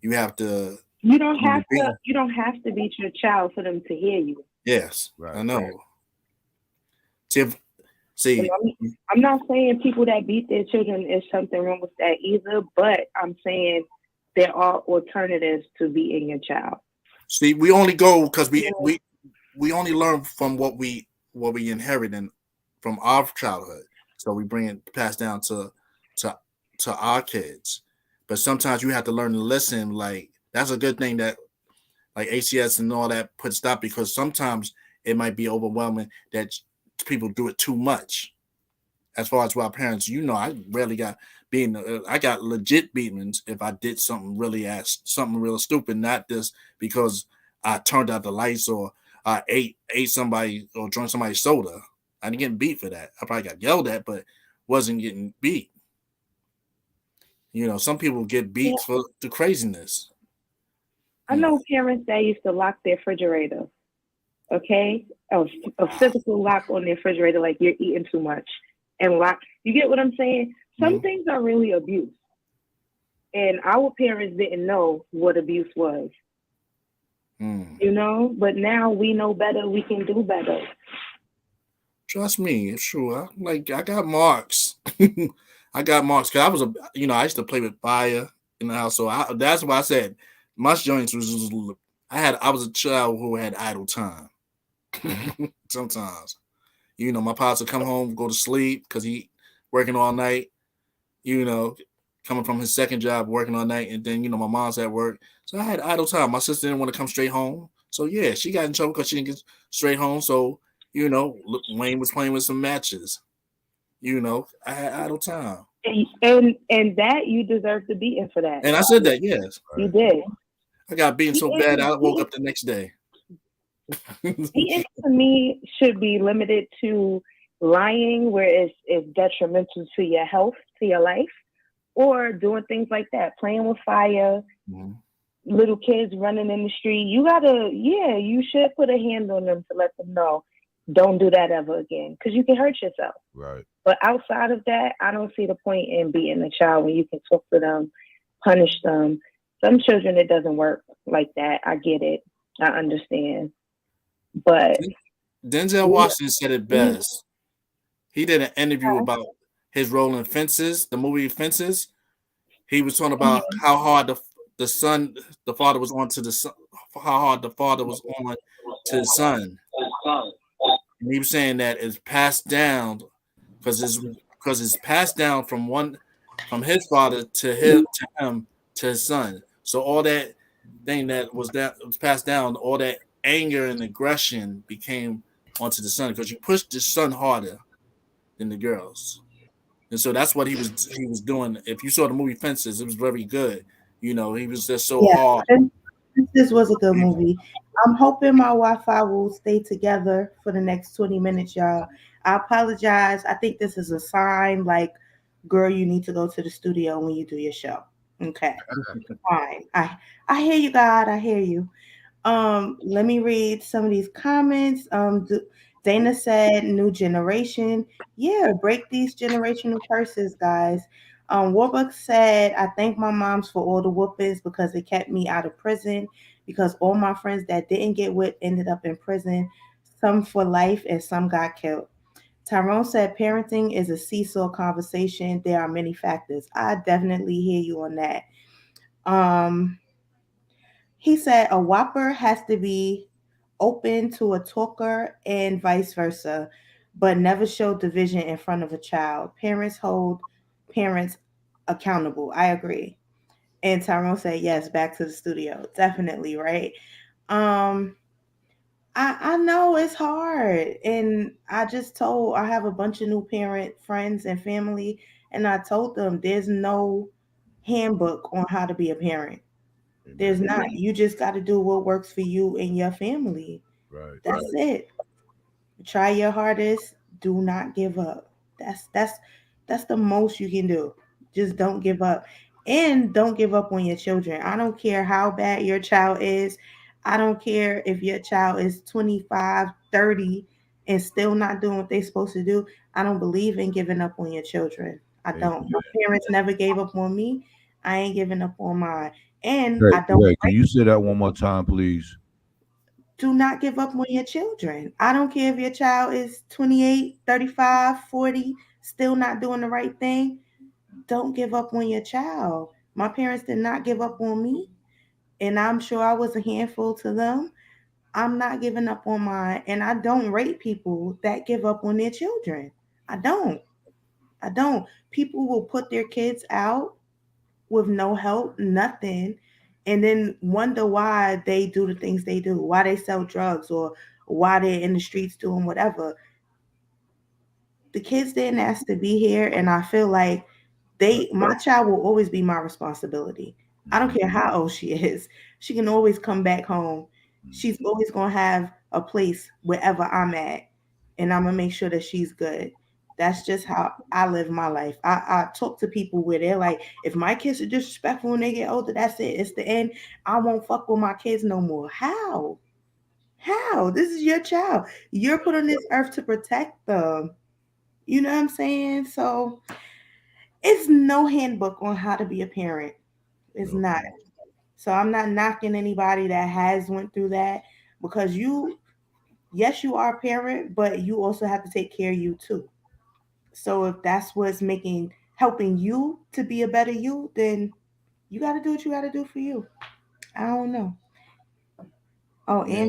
you have to. You don't When have you beat to 'em- you don't have to beat your child for them to hear you. Yes, I Right. know. See, And see, I'm not saying people that beat their children is something wrong with that either, but I'm saying there are alternatives to beating your child. see. We only go because Yeah. we only learn from what we inherit from our childhood. So we bring it passed down to to our kids. But sometimes you have to learn to listen. Like that's a good thing that like ACS and all that put stop because sometimes it might be overwhelming that people do it too much. As far as our parents, I rarely got I got legit beatings if I did something real stupid, not just because I turned out the lights or I ate somebody or drank somebody's soda. I didn't get beat for that. I probably got yelled at, but wasn't getting beat. Some people get Yeah. beats for the craziness. I know parents that used to lock their refrigerator, okay? A physical lock on their refrigerator, like you're eating too much. And lock, you get what I'm saying? Some things are really abuse. And our parents didn't know what abuse was, but now we know better, we can do better. Trust me, it's true. I got marks. I got marks because I used to play with fire in the house. So that's why I said my joints I was a child who had idle time. Sometimes, my pops would come home, go to sleep because he working all night. You know, coming from his second job, working all night, and then my mom's at work. So I had idle time. My sister didn't want to come straight home. So yeah, she got in trouble because she didn't get straight home. So Wayne was playing with some matches. I had idle time. And that you deserve to be in for that. And I said that, yes. You did. I got beaten so bad I woke up the next day. Beating to me should be limited to lying where it's detrimental to your health, to your life, or doing things like that, playing with fire, little kids running in the street. You should put a hand on them to let them know, don't do that ever again, because you can hurt yourself. Right. But outside of that, I don't see the point in beating a child when you can talk to them, punish them. Some children, it doesn't work like that. I get it. I understand. But Denzel Washington said it best. He did an interview about his role in Fences, the movie Fences. He was talking about how hard the father was on to the son, how hard the father was on to his son. And he was saying that it's passed down because it's passed down from his father to him to his son. So all that thing that was passed down, all that anger and aggression became onto the son because you pushed the son harder than the girls. And so that's what he was doing. If you saw the movie Fences, it was very good. He was just so hard. This was a good movie. I'm hoping my Wi-Fi will stay together for the next 20 minutes, y'all. I apologize. I think this is a sign like, girl, you need to go to the studio when you do your show. Okay. Fine. I hear you, God. I hear you. Let me read some of these comments. Dana said, new generation. Yeah, break these generational curses, guys. Warbuck said, I thank my moms for all the whoopings because it kept me out of prison. because all my friends that didn't get with ended up in prison, some for life and some got killed. Tyrone said parenting is a seesaw conversation. There are many factors. I definitely hear you on that. Um, he said a whopper has to be open to a talker and vice versa, but never show division in front of a child. Parents hold parents accountable. I agree. And Tyrone said, yes, back to the studio. Definitely, right? Um, I know it's hard. And I have a bunch of new parent friends and family, and I told them there's no handbook on how to be a parent. There's Amen. not. You just got to do what works for you and your family. Right. That's it. Try your hardest. Do not give up. That's the most you can do. Just don't give up. And don't give up on your children. I don't care how bad your child is. I don't care if your child is 25, 30, and still not doing what they're supposed to do. I don't believe in giving up on your children. I Amen. don't. My parents never gave up on me. I ain't giving up on mine. And Greg, I don't Greg, can you say that one more time, please? do not give up on your children. I don't care if your child is 28, 35, 40, still not doing the right thing. Don't give up on your child. My parents did not give up on me, and I'm sure I was a handful to them. I'm not giving up on mine, and I don't rate people that give up on their children. I don't. I don't. People will put their kids out with no help, nothing, and then wonder why they do the things they do, why they sell drugs or why they're in the streets doing whatever. The kids didn't ask to be here, and I feel like my child will always be my responsibility. I don't care how old she is. She can always come back home. She's always gonna have a place wherever I'm at, and I'm gonna make sure that she's good. That's just how I live my life. I talk to people where they're like, if my kids are disrespectful when they get older, that's it. It's the end. I won't fuck with my kids no more. How? How? This is your child. You're put on this earth to protect them. You know what I'm saying? So it's no handbook on how to be a parent. It's Okay. not. So I'm not knocking anybody that has went through that, because yes, you are a parent, but you also have to take care of you too. So if that's what's helping you to be a better you, then you got to do what you got to do for you. I don't know. Oh, Yeah.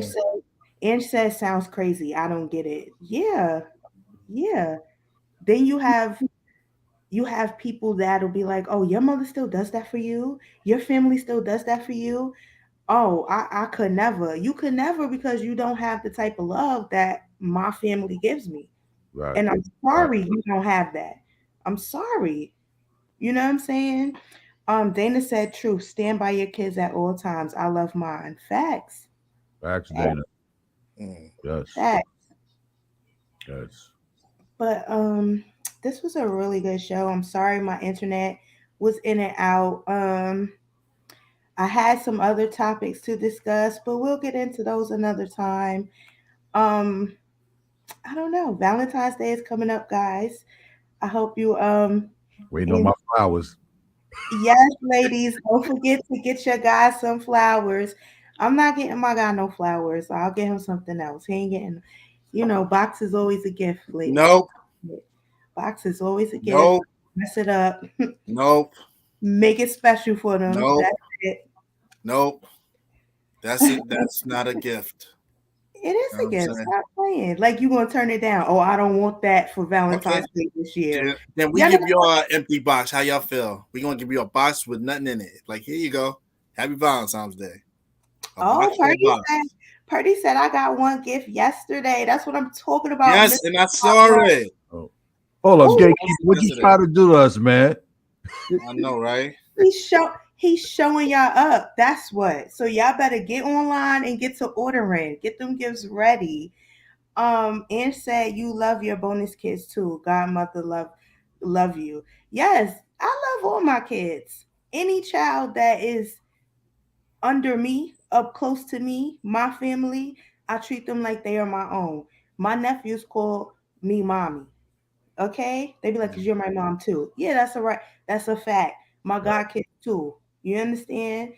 Ange says sounds crazy. I don't get it. Yeah, yeah. Then you have people that'll be like, oh, your mother still does that for you. Your family still does that for you. Oh, I could never. You could never, because you don't have the type of love that my family gives me. Right. And I'm sorry you don't have that. I'm sorry. You know what I'm saying? Dana said, true. Stand by your kids at all times. I love mine. Facts. Facts, Facts. Dana. Mm. Yes. Facts. Yes. But this was a really good show. I'm sorry my internet was in and out. I had some other topics to discuss, but we'll get into those another time. Um, I don't know. Valentine's Day is coming up, guys. I hope you Waiting on and my flowers. yes, ladies, don't forget to get your guy some flowers. I'm not getting my guy no flowers. I'll get him something else. He ain't getting, box is always a gift, ladies. Nope. Box is always a gift. Nope. Mess it up. Nope. Make it special for them. Nope. That's it. Nope. That's it. That's not a gift. It is You know a what I'm gift. saying? Stop playing. Like you gonna turn it down. Oh, I don't want that for Okay. Valentine's Day this year. Then we Y'all give know y'all an empty box. How y'all feel? We gonna give you a box with nothing in it. Like, here you go. Happy Valentine's Day. A Oh, box for a box. Purdy said I got one gift yesterday. That's what I'm talking about. Yes, and I saw it. Oh, hold on, Oh, Gatekeeper. What you Yesterday. try to do to us, man? I know, right? he's showing y'all up. That's what. So y'all better get online and get to ordering. Get them gifts ready. And said you love your bonus kids too. Godmother love you. Yes, I love all my kids. Any child that is under me, up close to me, my family, I treat them like they are my own. My nephews call me mommy. Okay? They be like, cause you're my mom too. Yeah, that's a fact. My God kids too. You understand?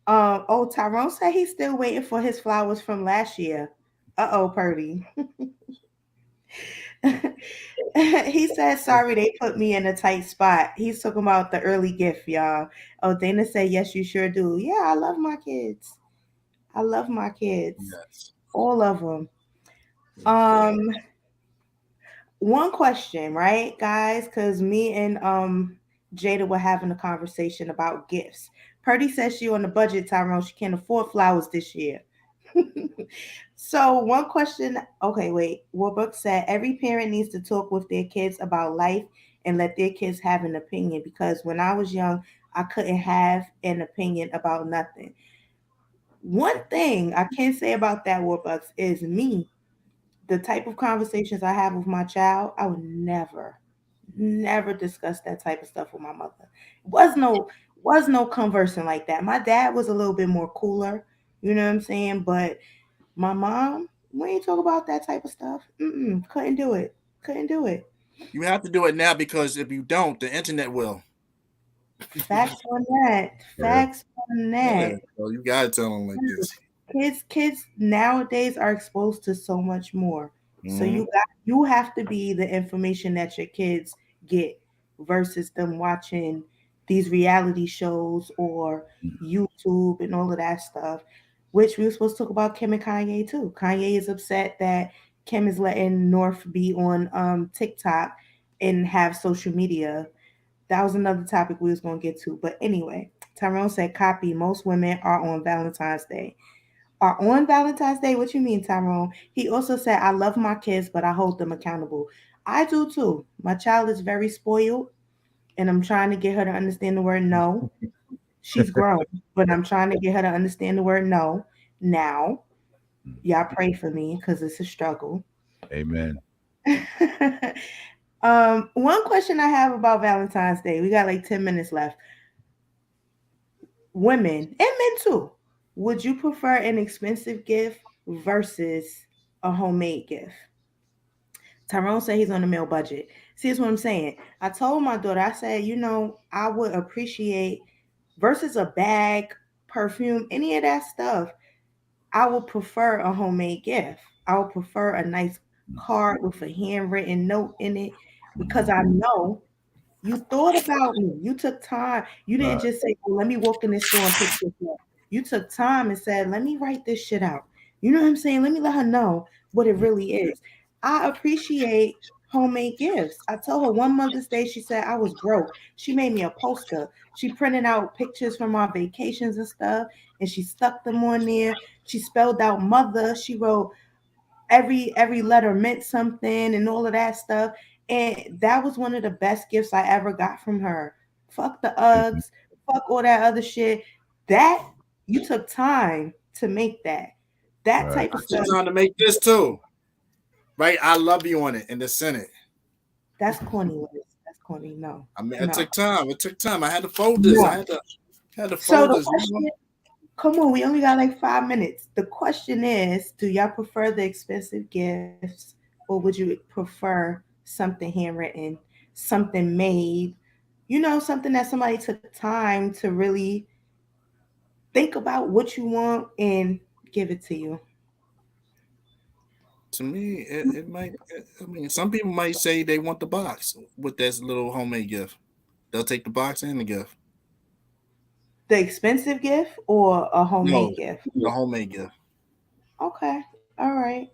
Tyrone said he's still waiting for his flowers from last year. Purdy. He said, sorry, they put me in a tight spot. He's talking about the early gift, y'all. Oh, Dana said, yes, you sure do. Yeah, I love my kids. I love my kids. Yes. All of them. One question, right, guys? Because me and Jada were having a conversation about gifts. Purdy says she on the budget, Tyrone. She can't afford flowers this year. So one question, okay, wait. Warbuck said every parent needs to talk with their kids about life and let their kids have an opinion because when I was young, I couldn't have an opinion about nothing. One thing I can say about that, Warbucks, is me. The type of conversations I have with my child, I would never discuss that type of stuff with my mother. Was no conversing like that. My dad was a little bit more cooler, you know what I'm saying? But my mom, we ain't talk about that type of stuff. Couldn't do it. Couldn't do it. You have to do it now because if you don't, the internet will. Facts on that. Yeah. Facts on Yeah. that. So you gotta tell them like this. Kids nowadays are exposed to so much more. So Mhm. you have to be the information that your kids get versus them watching these reality shows or YouTube and all of that stuff. Which we were supposed to talk about Kim and Kanye too. Kanye is upset that Kim is letting North be on TikTok and have social media. That was another topic we was gonna get to. But anyway, Tyrone said copy. Most women are on Valentine's Day are on Valentine's Day. What you mean, Tyrone? He also said, I love my kids, but I hold them accountable. I do too. My child is very spoiled, and I'm trying to get her to understand the word no. She's grown, but I'm trying to get her to understand the word no. Now, y'all pray for me because it's a struggle. Amen. One question I have about Valentine's Day, we got like 10 minutes left. Women and men too. Would you prefer an expensive gift versus a homemade gift? Tyrone said he's on a male budget. See, that's what I'm saying. I told my daughter, I said, I would appreciate versus a bag, perfume, any of that stuff. I would prefer a homemade gift. I would prefer a nice card with a handwritten note in it because I know you thought about me. You took time. You didn't Right. just say, well, let me walk in this store and pick this up. You took time and said, let me write this shit out. You know what I'm saying? Let me let her know what it really is. I appreciate homemade gifts. I told her one Mother's Day, she said I was broke. She made me a poster. She printed out pictures from our vacations and stuff, and she stuck them on there. She spelled out mother. She wrote every letter meant something and all of that stuff. And that was one of the best gifts I ever got from her. Fuck the Amen. Uggs, fuck all that other shit. That you took time to make that. That Right. type of I took stuff. time to make this too. Right? I love you on it in the Senate. That's corny, Liz. That's corny. No, I mean, it no, took time. It took time. I had to fold this. I no. had to So fold the this. question, come on, we only got like 5 minutes. The question is, do y'all prefer the expensive gifts or would you prefer something handwritten, something made, something that somebody took time to really think about what you want and give it to you? To me, it might. I mean, some people might say they want the box with that little homemade gift. They'll take the box and the gift. The expensive gift or a No, homemade gift? the homemade gift. Okay, all right.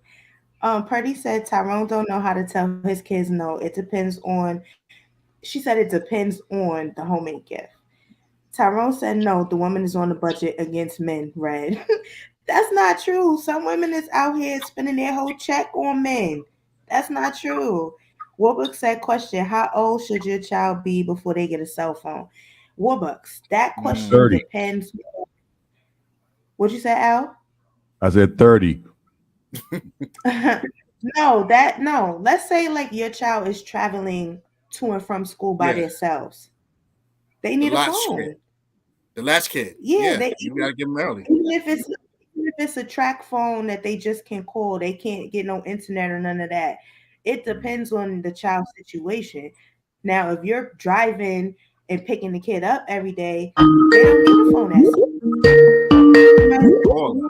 Purdy said Tyrone don't know how to tell his kids no. It depends on. She said it depends on the homemade gift. Tyrone said no. The woman is on the budget against men. Red. That's not true. Some women is out here spending their whole check on men. That's not true. Warbucks said, question, how old should your child be before they get a cell phone? Warbucks, that Mm. question 30. depends. What'd you say, Al? I said 30. No. Let's say like your child is traveling to and from school by Yeah, themselves. They the need a latch kid. phone. The latch kid. Yeah, Yeah, they you gotta give them early. even if it's a track phone that they just can call, they can't get no internet or none of that. It depends on the child's situation. Now, if you're driving and picking the kid up every day, they don't need a phone at school. caller.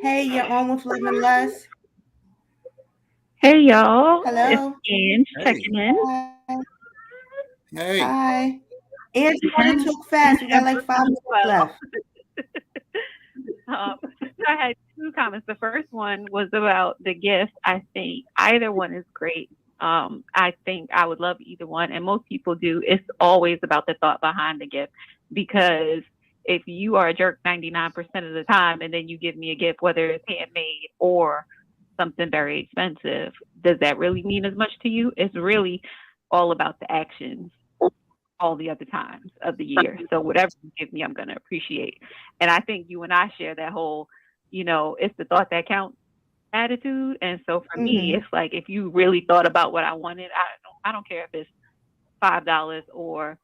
Hey, you're on with Love and Lust. Hey y'all, Hello. it's Ange Hey. checking in. Hi. Hey. Hi. Ange, you want to talk fast? We got like 5 minutes left. I had 2 comments. The first one was about the gift. I think either one is great. I think I would love either one, and most people do. It's always about the thought behind the gift, because if you are a jerk 99% of the time, and then you give me a gift, whether it's handmade or something very expensive, does that really mean as much to you? It's really all about the actions all the other times of the year. So whatever you give me, I'm going to appreciate. And I think you and I share that whole, it's the thought that counts attitude. And so for me, it's like, if you really thought about what I wanted, I don't care if it's $5 or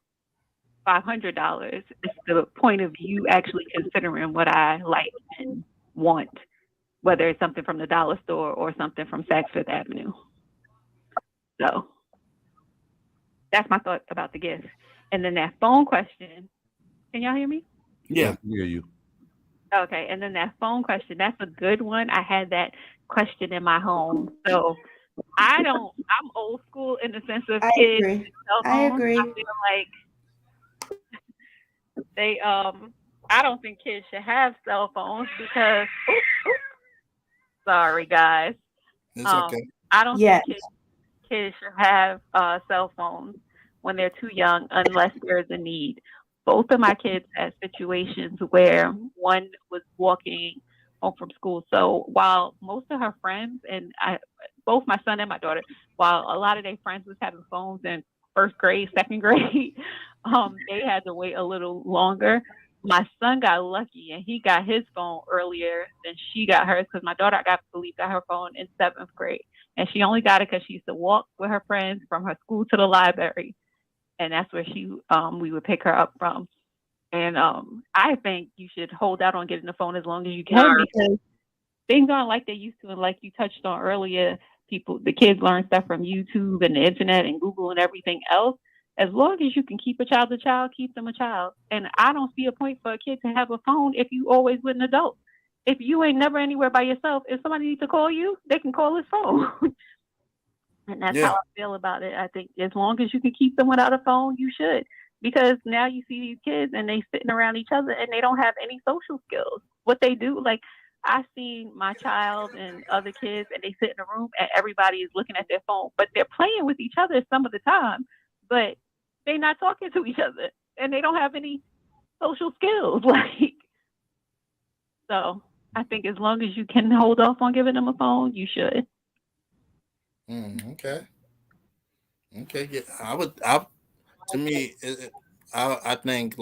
$500. It's the point of you actually considering what I like and want, whether it's something from the dollar store or something from Saks Fifth Avenue. So that's my thought about the gift. And then that phone question, can y'all hear me? Yeah. I can hear you. Okay. And then that phone question, that's a good one. I had that question in my home. So I'm old school in the sense of kids and cell phones. I feel like I don't think kids should have cell phones because, sorry guys. It's okay. I don't think kids should have cell phones when they're too young, unless there's a need. Both of my kids had situations where one was walking home from school. So while most of her friends, and both my son and my daughter, while a lot of their friends was having phones in first grade, second grade, they had to wait a little longer. My son got lucky and he got his phone earlier than she got hers, because my daughter, I believe, got her phone in 7th grade. And she only got it because she used to walk with her friends from her school to the library. And that's where we would pick her up from. And I think you should hold out on getting the phone as long as you can, because things aren't like they used to. And like you touched on earlier, the kids learn stuff from YouTube and the internet and Google and everything else. As long as you can keep a child a child, keep them a child. And I don't see a point for a kid to have a phone if you always with an adult. If you ain't never anywhere by yourself, if somebody needs to call you, they can call his phone. And that's how I feel about it. I think as long as you can keep them without a phone, you should. Because now you see these kids and they sitting around each other and they don't have any social skills. What they do, like I seen my child and other kids, and they sit in a room and everybody is looking at their phone, but they're playing with each other some of the time, but they're not talking to each other and they don't have any social skills. So I think as long as you can hold off on giving them a phone, you should. Okay. Yeah, I think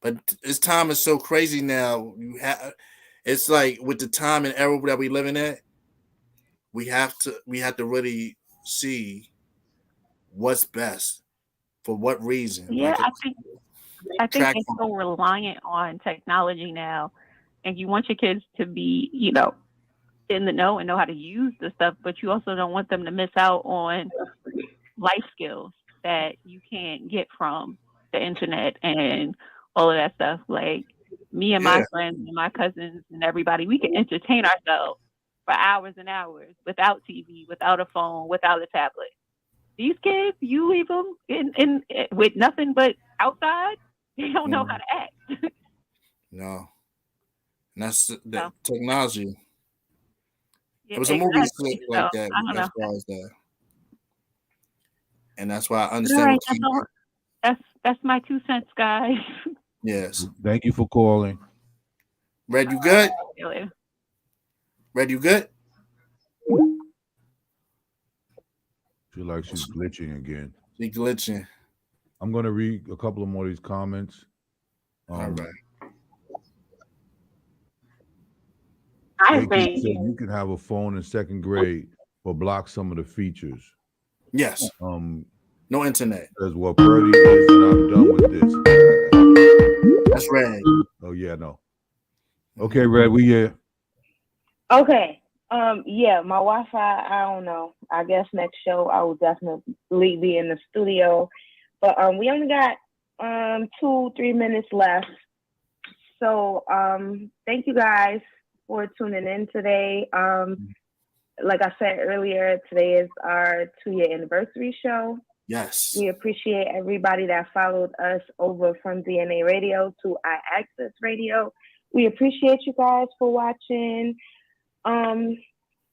but this time is so crazy now. It's like with the time and era that we living at, we have to really see what's best for what reason. Yeah, I think they're so reliant on technology now, and you want your kids to be, in the know and know how to use the stuff, but you also don't want them to miss out on life skills that you can't get from the internet and all of that stuff. Like me and my friends and my cousins and everybody, we can entertain ourselves for hours and hours without TV, without a phone, without a tablet. These kids, you leave them in with nothing but outside, they don't know how to act. No. And that's the technology. Yeah, it was a movie like that as far as that. And that's why I understand. That's my 2 cents, guys. Yes. Thank you for calling. Red, you good? Red, you good? Feel like she's glitching again. She's glitching. I'm gonna read a couple of more of these comments. All right. I think you can have a phone in 2nd grade, but block some of the features. Yes. No internet. Says what Purdy is, and I'm done with this. That's Red. Oh yeah, no. Okay, Red, we here. Okay. Yeah, my Wi-Fi, I don't know. I guess next show I will definitely be in the studio. But we only got 2-3 minutes left. So thank you guys for tuning in today. Like I said earlier, today is our 2-year anniversary show. Yes. We appreciate everybody that followed us over from DNA Radio to iAccess Radio. We appreciate you guys for watching.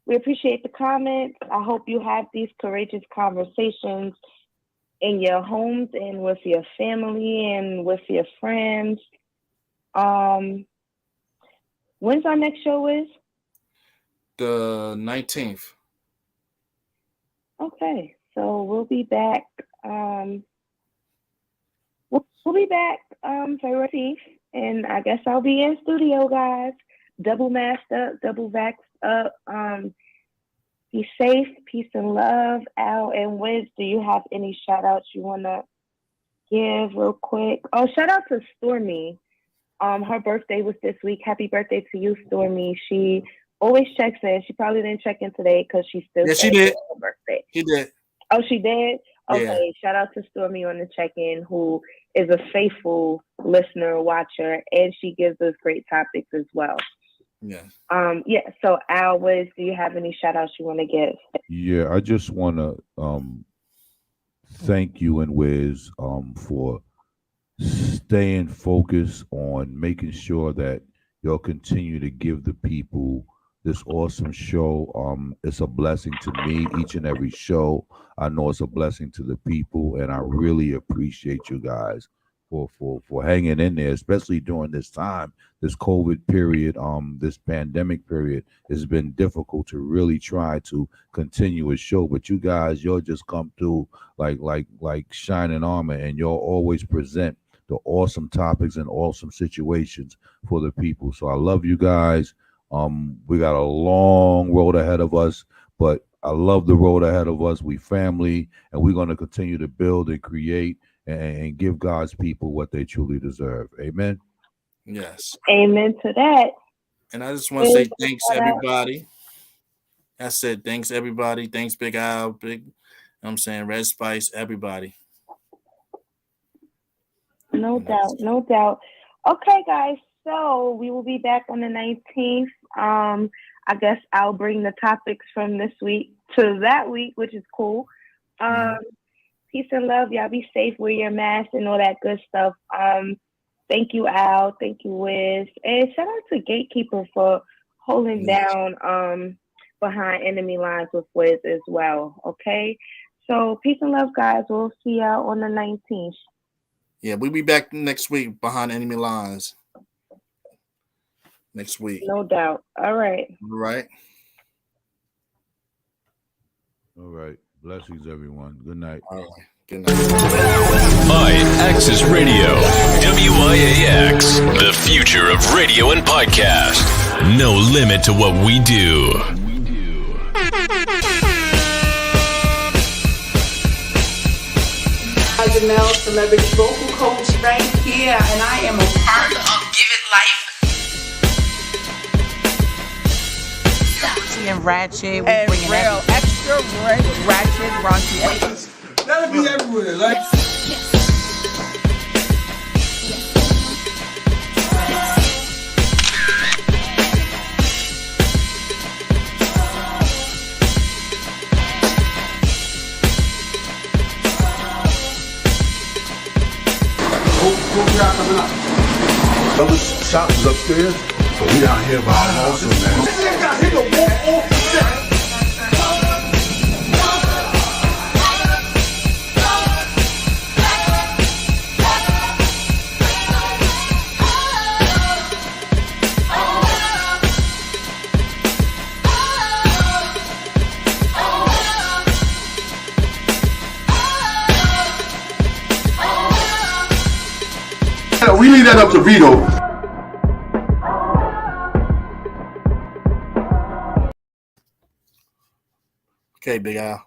We appreciate the comments. I hope you have these courageous conversations in your homes and with your family and with your friends. When's our next show is? The 19th. Okay, so we'll be back. We'll be back February 8th, and I guess I'll be in studio, guys. Double masked up, double vaxxed up. Be safe, peace and love. Al and Wiz, do you have any shout outs you want to give real quick? Oh, shout out to Stormy. Her birthday was this week. Happy birthday to you, Stormy. She always checks in. She probably didn't check in today because she still she did. Her birthday. She did. Oh, she did? Okay. Yeah. Shout out to Stormy on the check-in, who is a faithful listener, watcher, and she gives us great topics as well. Yeah. So Al, Wiz, do you have any shout outs you want to give? Yeah, I just want to thank you and Wiz for staying focused on making sure that you'll continue to give the people this awesome show. It's a blessing to me, each and every show. I know it's a blessing to the people, and I really appreciate you guys for hanging in there, especially during this time, this COVID period, this pandemic period. It's been difficult to really try to continue a show, but you guys, you'll just come through like shining armor, and you'll always present the awesome topics and awesome situations for the people. So I love you guys. We got a long road ahead of us, but I love the road ahead of us. We family, and we're going to continue to build and create and give God's people what they truly deserve. Amen. Yes. Amen to that. And I just want to say thanks, everybody. I said thanks, everybody. Thanks, Big Al, I'm saying REDZSPICE, everybody. No doubt. Okay, guys. So we will be back on the 19th. I guess I'll bring the topics from this week to that week, which is cool. Peace and love. Y'all be safe. Wear your mask and all that good stuff. Thank you, Al. Thank you, Wiz. And shout out to Gatekeeper for holding down behind enemy lines with Wiz as well. Okay. So peace and love, guys. We'll see y'all on the 19th. Yeah, we'll be back next week behind enemy lines. Next week. No doubt. All right. All right. All right. Blessings, everyone. Good night. All right. Good night. iAccess Radio. WIAX. The future of radio and podcast. No limit to what we do. Hi, Janelle, celebrity vocal coach right here, and I am a part of Give It Life. And ratchet, and real extra ratchet, raunchy. That'll be everywhere, like. Who we got coming up? Other shops is upstairs, so we down here by our house, man. This got hit a walk off the set. We leave that up to Vito. Okay, Big Al.